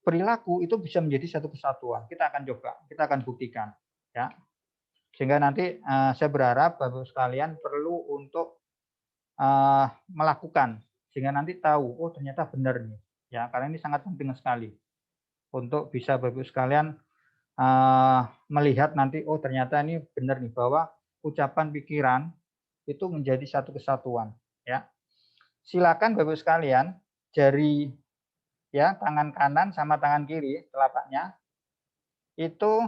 perilaku itu bisa menjadi satu kesatuan. Kita akan coba, kita akan buktikan, ya. Sehingga nanti saya berharap Bapak sekalian perlu untuk melakukan, sehingga nanti tahu, oh ternyata benar nih, ya. Karena ini sangat penting sekali untuk bisa Bapak sekalian melihat nanti, oh ternyata ini benar nih bahwa ucapan pikiran itu menjadi satu kesatuan, ya. Silakan Bapak sekalian, jari ya tangan kanan sama tangan kiri telapaknya itu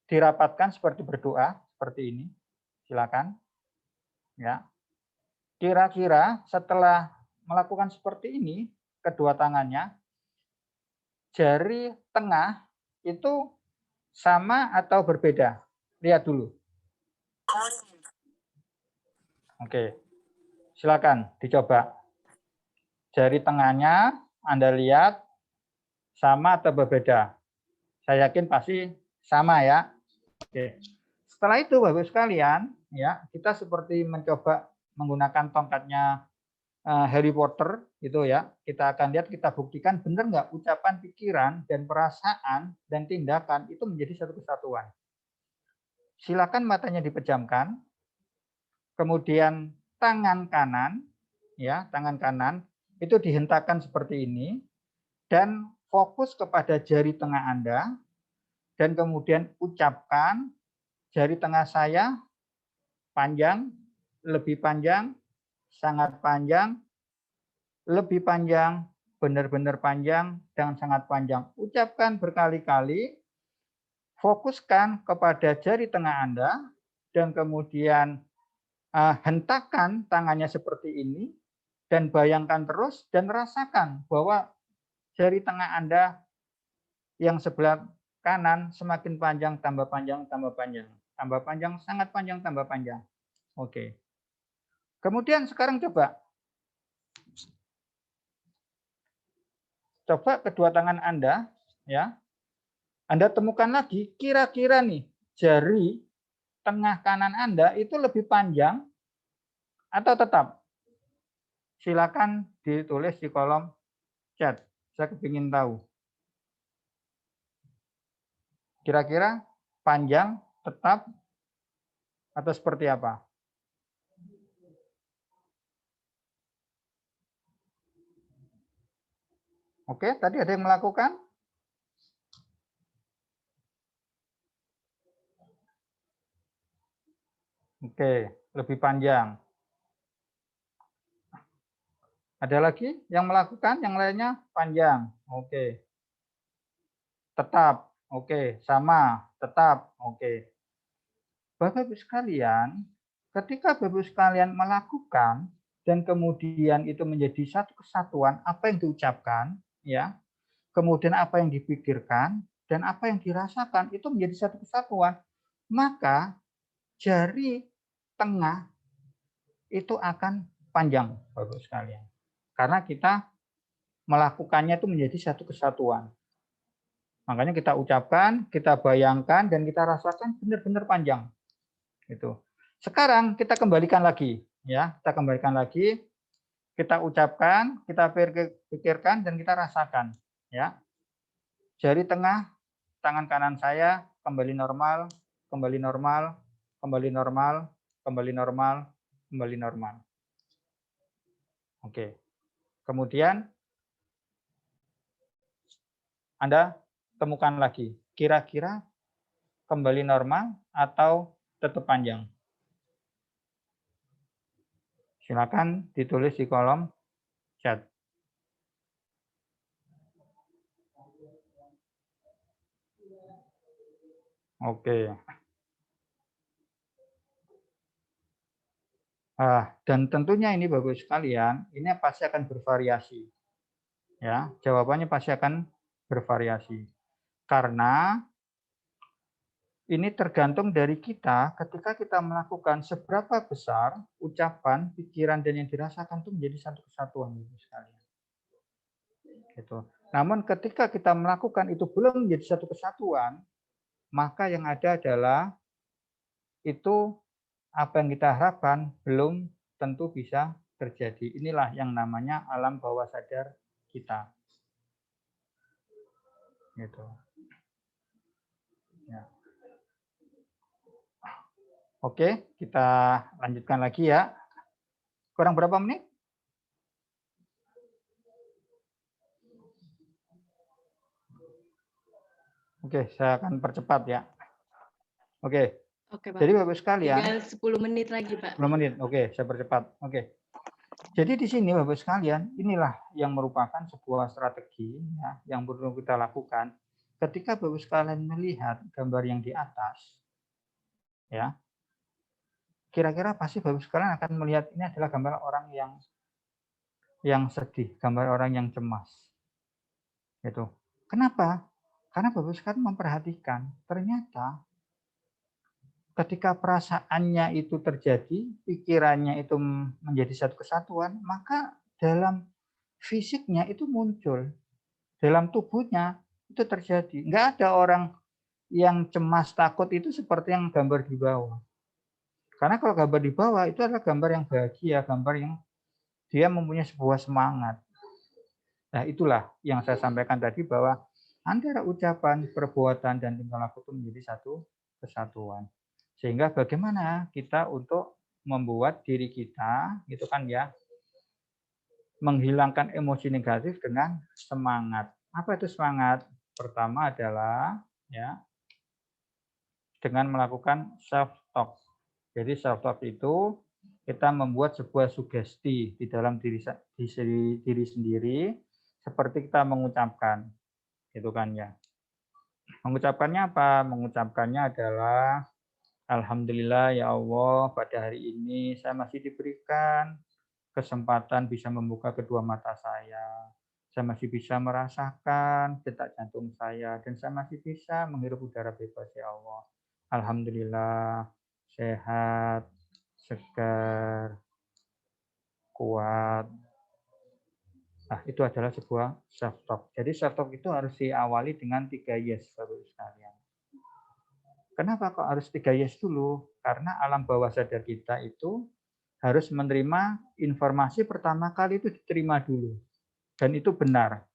dirapatkan seperti berdoa seperti ini. Silakan. Ya. Kira-kira setelah melakukan seperti ini kedua tangannya, jari tengah itu sama atau berbeda? Lihat dulu. Oke. Silakan dicoba. Jari tengahnya Anda lihat sama atau berbeda? Saya yakin pasti sama ya. Oke. Setelah itu Bapak sekalian, ya, kita seperti mencoba menggunakan tongkatnya Harry Potter gitu ya. Kita akan lihat, kita buktikan benar nggak ucapan, pikiran, dan perasaan dan tindakan itu menjadi satu kesatuan. Silakan matanya dipejamkan. Kemudian tangan kanan, ya, tangan kanan itu dihentakkan seperti ini dan fokus kepada jari tengah Anda dan kemudian ucapkan jari tengah saya panjang, lebih panjang, sangat panjang, lebih panjang, benar-benar panjang, dan sangat panjang. Ucapkan berkali-kali, fokuskan kepada jari tengah Anda dan kemudian hentakkan tangannya seperti ini dan bayangkan terus dan rasakan bahwa jari tengah Anda yang sebelah kanan semakin panjang, tambah panjang, tambah panjang. Tambah panjang, sangat panjang, tambah panjang. Oke. Kemudian sekarang coba kedua tangan Anda, ya. Anda temukan lagi kira-kira nih jari tengah kanan Anda itu lebih panjang atau tetap? Silakan ditulis di kolom chat. Saya kepingin tahu. Kira-kira panjang, tetap, atau seperti apa? Oke, tadi ada yang melakukan? Oke, lebih panjang. Ada lagi yang melakukan, yang lainnya panjang. Oke. Tetap. Oke, sama, tetap. Oke. Bapak-Ibu sekalian, ketika Bapak-Ibu sekalian melakukan dan kemudian itu menjadi satu kesatuan, apa yang diucapkan, ya, kemudian apa yang dipikirkan dan apa yang dirasakan itu menjadi satu kesatuan, maka jari tengah itu akan panjang, Bapak sekalian. Karena kita melakukannya itu menjadi satu kesatuan. Makanya kita ucapkan, kita bayangkan, dan kita rasakan benar-benar panjang. Gitu. Sekarang kita kembalikan lagi, ya. Kita kembalikan lagi, kita ucapkan, kita pikirkan, dan kita rasakan, ya. Jari tengah tangan kanan saya kembali normal, kembali normal, kembali normal, kembali normal, kembali normal. Oke. Kemudian Anda temukan lagi, kira-kira kembali normal atau tetap panjang? Silakan ditulis di kolom chat. Oke. Dan tentunya ini Bapak sekalian, ini pasti akan bervariasi. Ya, jawabannya pasti akan bervariasi. Karena ini tergantung dari kita ketika kita melakukan seberapa besar ucapan, pikiran, dan yang dirasakan itu menjadi satu kesatuan Bapak sekalian. Gitu. Namun ketika kita melakukan itu belum menjadi satu kesatuan, maka yang ada adalah itu apa yang kita harapkan belum tentu bisa terjadi. Inilah yang namanya alam bawah sadar kita. Gitu. Ya. Oke, kita lanjutkan lagi ya. Kurang berapa menit? Oke, saya akan percepat ya. Oke. Oke, Pak. Jadi Bapak sekalian, Tinggal 10 menit lagi, Pak. 10 menit. Oke, saya percepat. Oke. Jadi di sini Bapak sekalian, inilah yang merupakan sebuah strategi ya, yang perlu kita lakukan ketika Bapak sekalian melihat gambar yang di atas. Ya. Kira-kira pasti Bapak sekalian akan melihat ini adalah gambar orang yang sedih, gambar orang yang cemas. Gitu. Kenapa? Karena Bapak sekalian memperhatikan ternyata ketika perasaannya itu terjadi, pikirannya itu menjadi satu kesatuan, maka dalam fisiknya itu muncul, dalam tubuhnya itu terjadi. Enggak ada orang yang cemas takut itu seperti yang gambar di bawah. Karena kalau gambar di bawah itu adalah gambar yang bahagia, gambar yang dia mempunyai sebuah semangat. Nah, itulah yang saya sampaikan tadi bahwa antara ucapan, perbuatan, dan tingkah laku itu menjadi satu kesatuan. Sehingga bagaimana kita untuk membuat diri kita, gitu kan ya, menghilangkan emosi negatif dengan semangat. Apa itu semangat? Pertama adalah ya dengan melakukan self talk. Jadi self talk itu kita membuat sebuah sugesti di dalam diri sendiri seperti kita mengucapkan, gitu kan ya. Mengucapkannya apa? Mengucapkannya adalah alhamdulillah ya Allah, pada hari ini saya masih diberikan kesempatan bisa membuka kedua mata saya. Saya masih bisa merasakan detak jantung saya dan saya masih bisa menghirup udara bebas ya Allah. Alhamdulillah sehat, segar, kuat. Nah, itu adalah sebuah self talk. Jadi self talk itu harus diawali dengan 3 yes, Bapak sekalian. Kenapa kok harus 3 yes dulu? Karena alam bawah sadar kita itu harus menerima informasi pertama kali itu diterima dulu. Dan itu benar.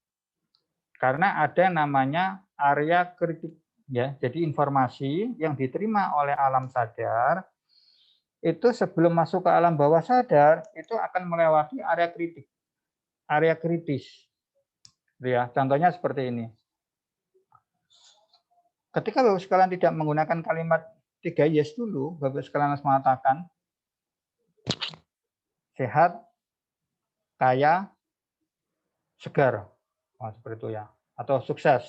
Karena ada yang namanya area kritik ya. Jadi informasi yang diterima oleh alam sadar itu sebelum masuk ke alam bawah sadar itu akan melewati area kritik. Area kritis. Ya, contohnya seperti ini. Ketika Bapak sekalian tidak menggunakan kalimat 3 yes dulu, Bapak sekalian harus mengatakan sehat, kaya, segar. Oh, seperti itu ya. Atau sukses.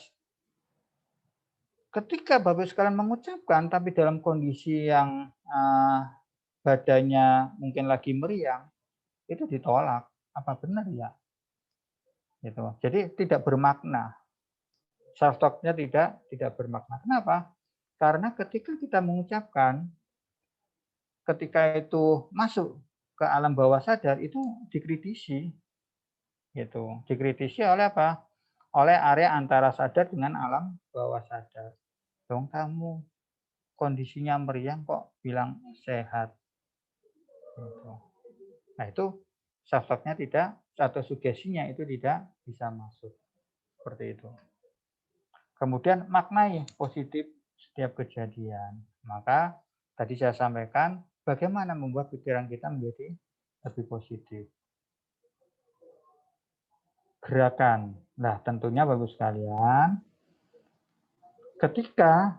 Ketika Bapak sekalian mengucapkan tapi dalam kondisi yang badannya mungkin lagi meriang, itu ditolak. Apa benar ya? Gitu. Jadi tidak bermakna. Self talk-nya tidak bermakna. Kenapa? Karena ketika kita mengucapkan, ketika itu masuk ke alam bawah sadar itu dikritisi. Gitu. Dikritisi oleh apa? Oleh area antara sadar dengan alam bawah sadar. Dong kamu kondisinya meriang kok bilang sehat. Gitu. Nah itu self talk-nya tidak, atau sugestinya itu tidak bisa masuk. Seperti itu. Kemudian maknai positif setiap kejadian. Maka tadi saya sampaikan bagaimana membuat pikiran kita menjadi lebih positif. Gerakan. Nah tentunya Bapak sekalian, ketika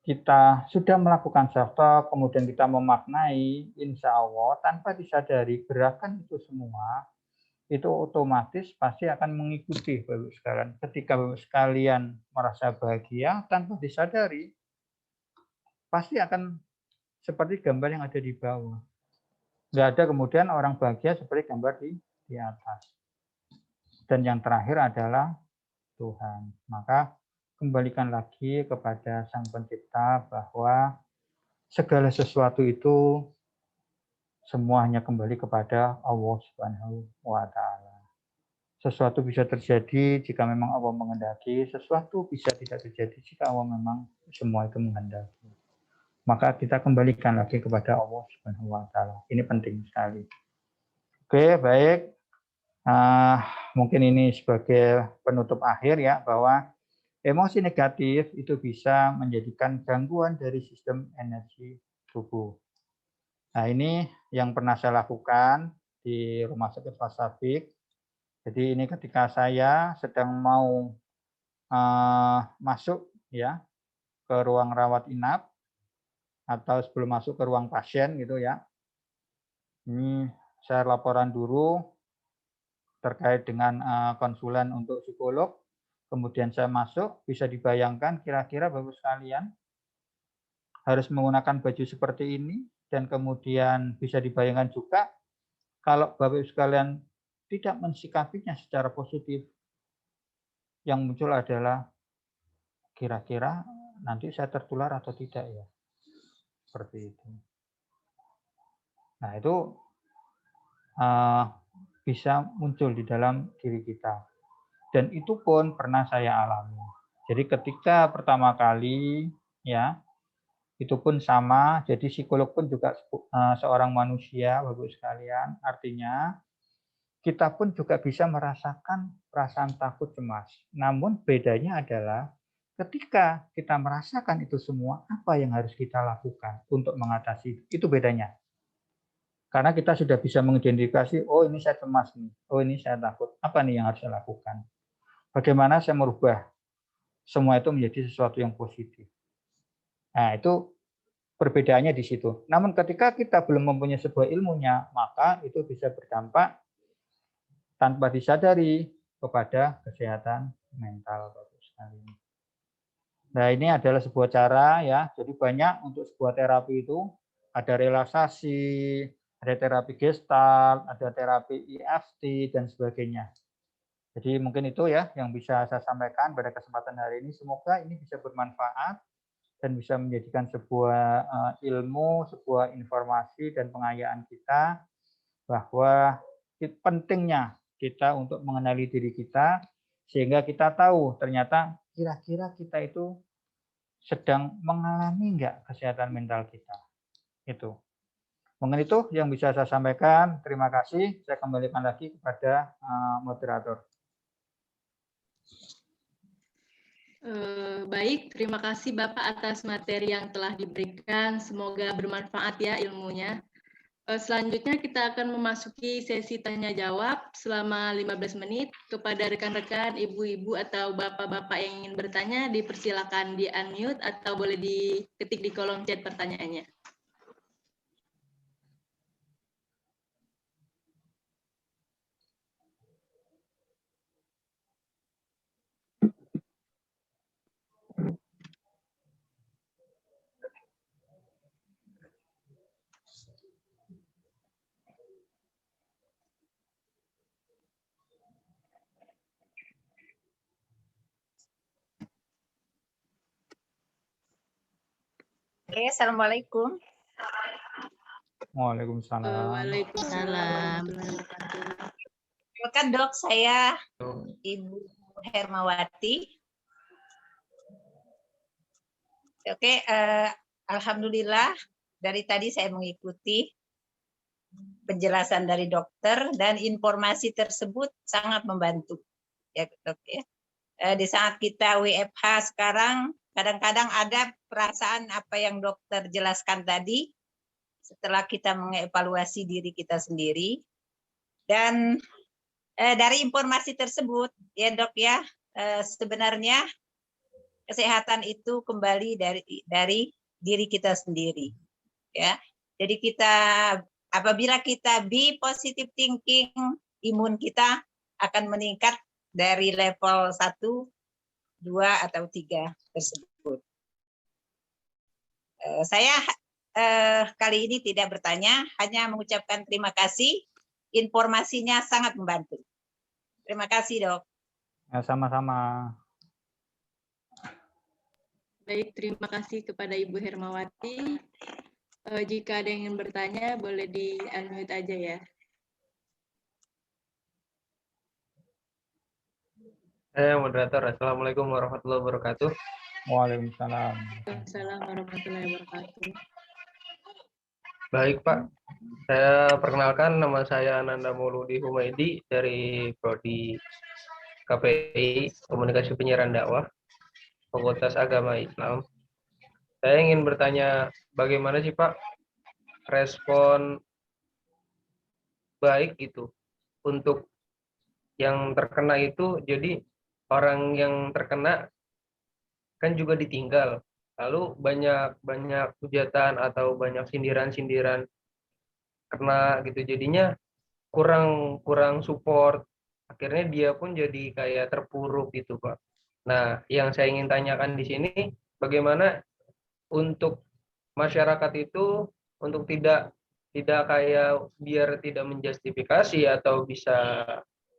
kita sudah melakukan self talk, kemudian kita memaknai, insya Allah tanpa disadari gerakan itu semua, itu otomatis pasti akan mengikuti Bapak sekalian. Ketika Bapak sekalian merasa bahagia tanpa disadari, pasti akan seperti gambar yang ada di bawah. Nggak ada kemudian orang bahagia seperti gambar di atas. Dan yang terakhir adalah Tuhan. Maka kembalikan lagi kepada Sang Pencipta bahwa segala sesuatu itu semuanya kembali kepada Allah Subhanahu wa Ta'ala. sesuatu bisa terjadi jika memang Allah menghendaki, sesuatu bisa tidak terjadi jika Allah memang semua itu menghendaki. Maka kita kembalikan lagi kepada Allah Subhanahu wa taala. Ini penting sekali. Oke, baik. Mungkin ini sebagai penutup akhir ya, bahwa emosi negatif itu bisa menjadikan gangguan dari sistem energi tubuh. Nah, ini yang pernah saya lakukan di Rumah Sakit Fasabik. Jadi ini ketika saya sedang mau masuk ya ke ruang rawat inap atau sebelum masuk ke ruang pasien gitu ya. Ini saya laporan dulu terkait dengan konsulen untuk psikolog. Kemudian saya masuk, bisa dibayangkan kira-kira Bapak sekalian harus menggunakan baju seperti ini, dan kemudian bisa dibayangkan juga kalau Bapak sekalian tidak mensikapinya secara positif, yang muncul adalah kira-kira nanti saya tertular atau tidak ya. Seperti itu. Nah, itu bisa muncul di dalam diri kita. Dan itu pun pernah saya alami. Jadi ketika pertama kali ya, itu pun sama. Jadi psikolog pun juga seorang manusia, Bapak sekalian. Artinya kita pun juga bisa merasakan perasaan takut, cemas. Namun bedanya adalah ketika kita merasakan itu semua, apa yang harus kita lakukan untuk mengatasi itu bedanya. Karena kita sudah bisa mengidentifikasi, oh ini saya cemas nih, oh ini saya takut. Apa nih yang harus saya lakukan? Bagaimana saya merubah semua itu menjadi sesuatu yang positif. Nah, itu perbedaannya di situ. Namun ketika kita belum mempunyai sebuah ilmunya, maka itu bisa berdampak tanpa disadari kepada kesehatan mental, Bapak sekalian. Nah, ini adalah sebuah cara ya. Jadi banyak untuk sebuah terapi itu ada relaksasi, ada terapi gestalt, ada terapi EFT dan sebagainya. Jadi mungkin itu ya yang bisa saya sampaikan pada kesempatan hari ini. Semoga ini bisa bermanfaat dan bisa menjadikan sebuah ilmu, sebuah informasi dan pengayaan kita bahwa pentingnya kita untuk mengenali diri kita sehingga kita tahu ternyata kira-kira kita itu sedang mengalami enggak kesehatan mental kita. Itu. Mungkin itu yang bisa saya sampaikan. Terima kasih. Saya kembalikan lagi kepada moderator. Baik, terima kasih Bapak atas materi yang telah diberikan. Semoga bermanfaat ya ilmunya. Selanjutnya kita akan memasuki sesi tanya jawab selama 15 menit. Kepada rekan-rekan, ibu-ibu atau bapak-bapak yang ingin bertanya, dipersilakan di unmute atau boleh diketik di kolom chat pertanyaannya. Oke, assalamualaikum. Waalaikumsalam. Waalaikumsalam. Silakan Dok, saya Ibu Hermawati. Oke, alhamdulillah dari tadi saya mengikuti penjelasan dari dokter dan informasi tersebut sangat membantu. Ya, Dok ya. Di saat kita WFH sekarang kadang-kadang ada perasaan apa yang dokter jelaskan tadi setelah kita mengevaluasi diri kita sendiri. Dan dari informasi tersebut ya Dok ya, sebenarnya kesehatan itu kembali dari diri kita sendiri ya. Jadi kita apabila kita be positive thinking, imun kita akan meningkat dari level 1, 2 atau 3 tersebut. Saya kali ini tidak bertanya, hanya mengucapkan terima kasih. Informasinya sangat membantu. Terima kasih, Dok. Ya, sama-sama. Baik, terima kasih kepada Ibu Hermawati. Jika ada yang ingin bertanya, boleh di-unmute aja ya. Saya moderator. Assalamualaikum warahmatullahi wabarakatuh. Waalaikumsalam. Assalamualaikum warahmatullahi wabarakatuh. Baik Pak, saya perkenalkan nama saya Ananda Mauludi Humaydi dari Prodi KPI Komunikasi Penyiaran Dakwah Fakultas Agama Islam. Saya ingin bertanya bagaimana sih Pak respon baik gitu untuk yang terkena itu, jadi orang yang terkena kan juga ditinggal, lalu banyak hujatan atau banyak sindiran-sindiran kena gitu, jadinya kurang support, akhirnya dia pun jadi kayak terpuruk gitu Pak. Nah, yang saya ingin tanyakan di sini bagaimana untuk masyarakat itu untuk tidak kayak biar tidak menjustifikasi atau bisa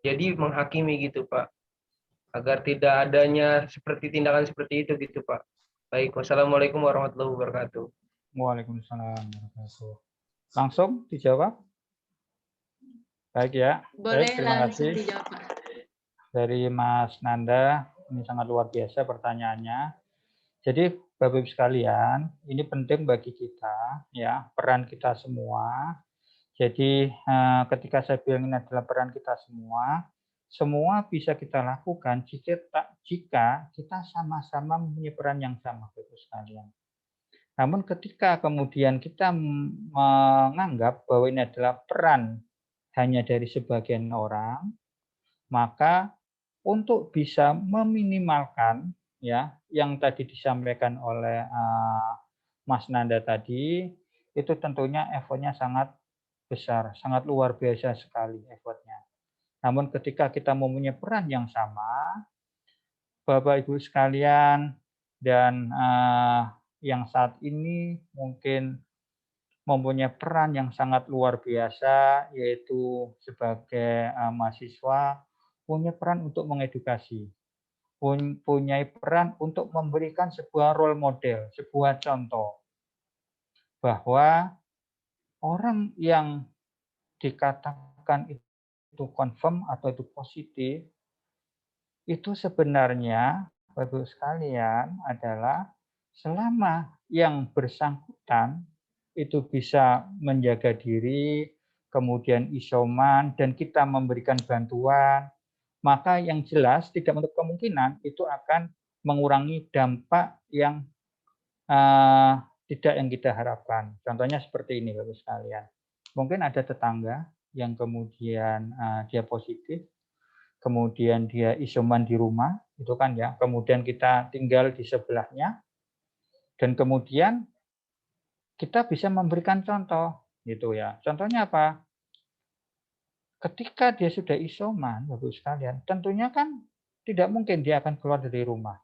jadi menghakimi gitu Pak, agar tidak adanya seperti tindakan seperti itu gitu Pak. Baik, wassalamualaikum warahmatullahi wabarakatuh. Waalaikumsalam warahmatullahi. Langsung dijawab. Baik ya. Boleh Baik, terima langsung kasih dijawab, Pak. dari Mas Nanda. Ini sangat luar biasa pertanyaannya. Jadi Bapak Ibu sekalian, ini penting bagi kita ya, peran kita semua. Jadi ketika saya bilang ini adalah peran kita semua bisa kita lakukan jika kita sama-sama mempunyai peran yang sama, Bapak Ibu sekalian. Namun ketika kemudian kita menganggap bahwa ini adalah peran hanya dari sebagian orang, maka untuk bisa meminimalkan ya yang tadi disampaikan oleh Mas Nanda tadi, itu tentunya effortnya sangat besar, sangat luar biasa sekali effortnya. Namun ketika kita mempunyai peran yang sama, Bapak Ibu sekalian, dan yang saat ini mungkin mempunyai peran yang sangat luar biasa, yaitu sebagai mahasiswa, punya peran untuk mengedukasi, punya peran untuk memberikan sebuah role model, sebuah contoh, bahwa orang yang dikatakan itu confirm atau itu positif, itu sebenarnya, Bapak-Ibu sekalian, adalah selama yang bersangkutan itu bisa menjaga diri, kemudian isoman, dan kita memberikan bantuan, maka yang jelas tidak menutup kemungkinan itu akan mengurangi dampak yang tidak yang kita harapkan. Contohnya seperti ini, Bapak sekalian. Mungkin ada tetangga yang kemudian dia positif, kemudian dia isoman di rumah, itu kan ya. Kemudian kita tinggal di sebelahnya, dan kemudian kita bisa memberikan contoh, gitu ya. Contohnya apa? Ketika dia sudah isoman, Bapak sekalian, tentunya kan tidak mungkin dia akan keluar dari rumah,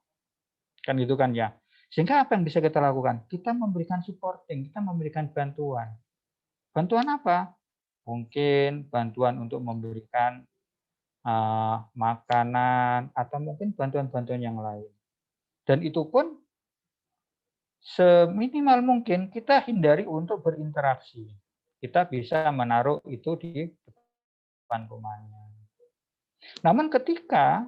kan gitu kan ya. Sehingga apa yang bisa kita lakukan? Kita memberikan supporting, kita memberikan bantuan. Bantuan apa? Mungkin bantuan untuk memberikan makanan atau mungkin bantuan-bantuan yang lain. Dan itu pun seminimal mungkin kita hindari untuk berinteraksi. Kita bisa menaruh itu di depan rumahnya. Namun ketika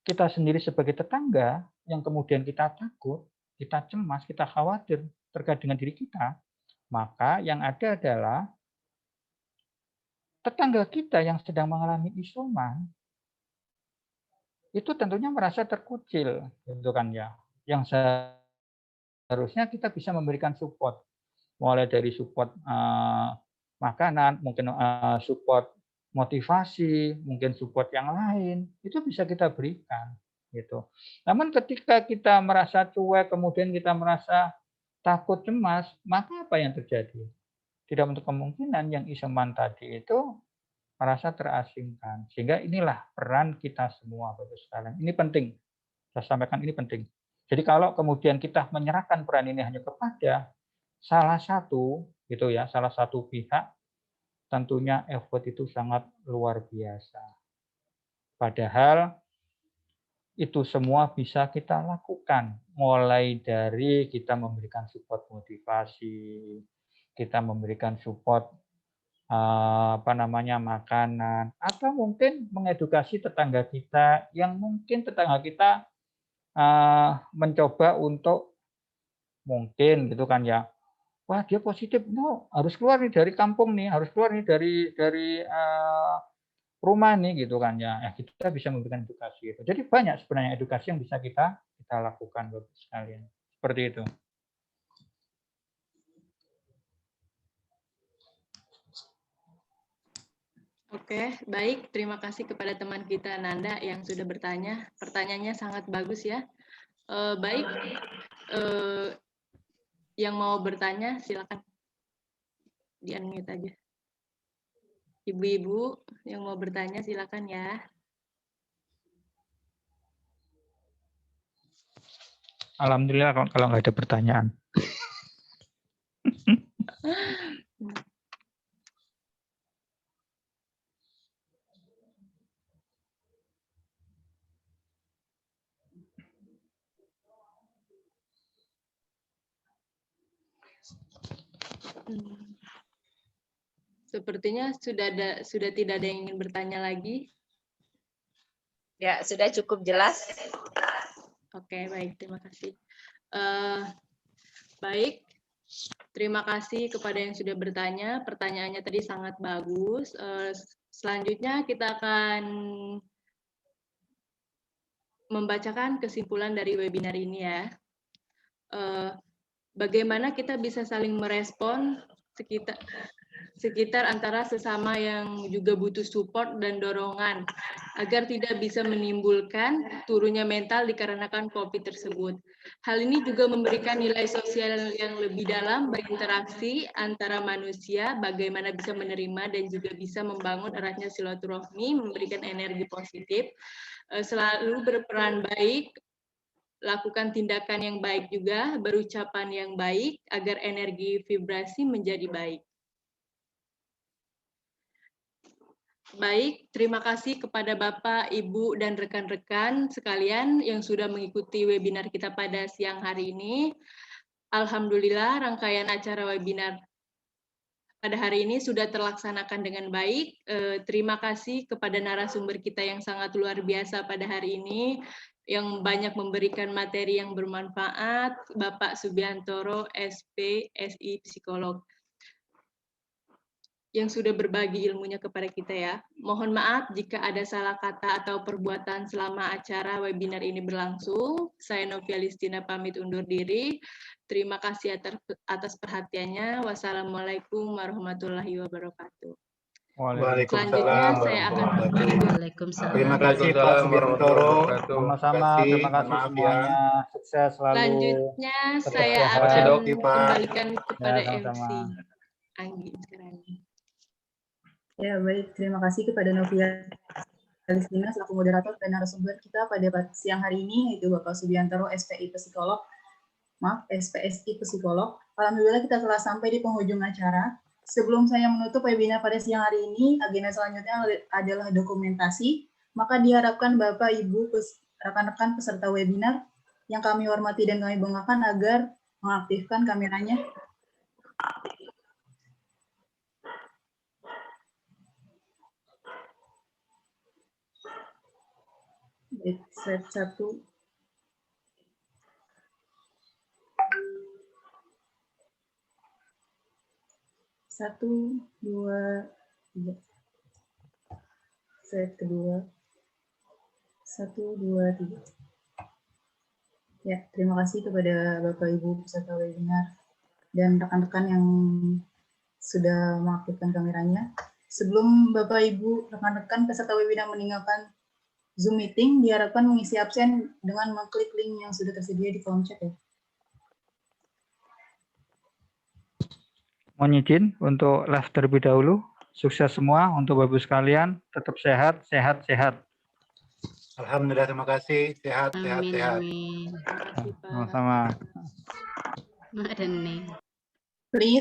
kita sendiri sebagai tetangga yang kemudian kita takut, kita cemas, kita khawatir terkait dengan diri kita, maka yang ada adalah tetangga kita yang sedang mengalami isoman itu tentunya merasa terkucil, gitu kan ya. Yang seharusnya kita bisa memberikan support, mulai dari support makanan, mungkin support motivasi, mungkin support yang lain, itu bisa kita berikan, gitu. Namun ketika kita merasa cuek, kemudian kita merasa takut, cemas, maka apa yang terjadi? Tidak untuk kemungkinan yang isoman tadi itu merasa terasingkan. Sehingga inilah peran kita semua, Bapak sekalian. Ini penting. Saya sampaikan ini penting. Jadi kalau kemudian kita menyerahkan peran ini hanya kepada salah satu, gitu ya, salah satu pihak, tentunya effort itu sangat luar biasa. Padahal itu semua bisa kita lakukan, mulai dari kita memberikan support motivasi, kita memberikan support apa namanya, makanan, atau mungkin mengedukasi tetangga kita yang mungkin tetangga kita mencoba untuk mungkin gitu kan ya, wah dia positif, no, harus keluar nih dari kampung nih, harus keluar nih dari rumah nih gitu kan ya. Ya kita bisa memberikan edukasi itu. Jadi banyak sebenarnya edukasi yang bisa kita lakukan Bapak sekalian. Seperti itu. Oke, baik. Terima kasih kepada teman kita Nanda yang sudah bertanya. Pertanyaannya sangat bagus ya. Baik, yang mau bertanya silakan di-unmute aja. Ibu-ibu yang mau bertanya silakan ya. Alhamdulillah kalau nggak ada pertanyaan. Sepertinya sudah tidak ada yang ingin bertanya lagi. Ya, sudah cukup jelas. Oke, baik. Terima kasih. Baik, terima kasih kepada yang sudah bertanya. Pertanyaannya tadi sangat bagus. Selanjutnya kita akan membacakan kesimpulan dari webinar ini ya. Bagaimana kita bisa saling merespon sekitar antara sesama yang juga butuh support dan dorongan agar tidak bisa menimbulkan turunnya mental dikarenakan COVID tersebut. Hal ini juga memberikan nilai sosial yang lebih dalam berinteraksi antara manusia, bagaimana bisa menerima dan juga bisa membangun eratnya silaturahmi, memberikan energi positif, selalu berperan baik, lakukan tindakan yang baik juga, berucapan yang baik agar energi vibrasi menjadi baik. Baik, terima kasih kepada Bapak, Ibu, dan rekan-rekan sekalian yang sudah mengikuti webinar kita pada siang hari ini. Alhamdulillah, rangkaian acara webinar pada hari ini sudah terlaksanakan dengan baik. Terima kasih kepada narasumber kita yang sangat luar biasa pada hari ini, yang banyak memberikan materi yang bermanfaat, Bapak Subiantoro, SP, SI, Psikolog, yang sudah berbagi ilmunya kepada kita ya. Mohon maaf jika ada salah kata atau perbuatan selama acara webinar ini berlangsung. Saya Novia Listina pamit undur diri. Terima kasih atas perhatiannya. Wassalamualaikum warahmatullahi wabarakatuh. Selanjutnya saya akan Terima kasih Pak Subiantoro. Sama-sama, terima kasih semuanya. Sukses selalu. Selanjutnya saya sehat. akan Pak. kembalikan kepada Ya, sama-sama. MC Anggi sekarang. Ya, baik. Terima kasih kepada Novia Listina selaku moderator dan narasumber kita pada siang hari ini, yaitu Bapak Subiantoro, SPI Psikolog. SPSI Psikolog. Alhamdulillah kita telah sampai di penghujung acara. Sebelum saya menutup webinar pada siang hari ini, agenda selanjutnya adalah dokumentasi. Maka diharapkan Bapak, Ibu, rekan-rekan peserta webinar yang kami hormati dan kami banggakan agar mengaktifkan kameranya. Slide 1. Satu, dua, tiga. Slide kedua. 1, 2, 3. Ya, terima kasih kepada Bapak Ibu peserta webinar dan rekan-rekan yang sudah mengaktifkan kameranya. Sebelum Bapak Ibu rekan-rekan peserta webinar meninggalkan Zoom meeting, diharapkan mengisi absen dengan mengklik link yang sudah tersedia di kolom chat ya. Mohon izin untuk live terlebih dahulu. Sukses semua untuk Bapak Ibu sekalian. Tetap sehat, sehat, sehat. Alhamdulillah, terima kasih. Sehat, sehat, sehat. Terima kasih, Pak. Sama-sama. Please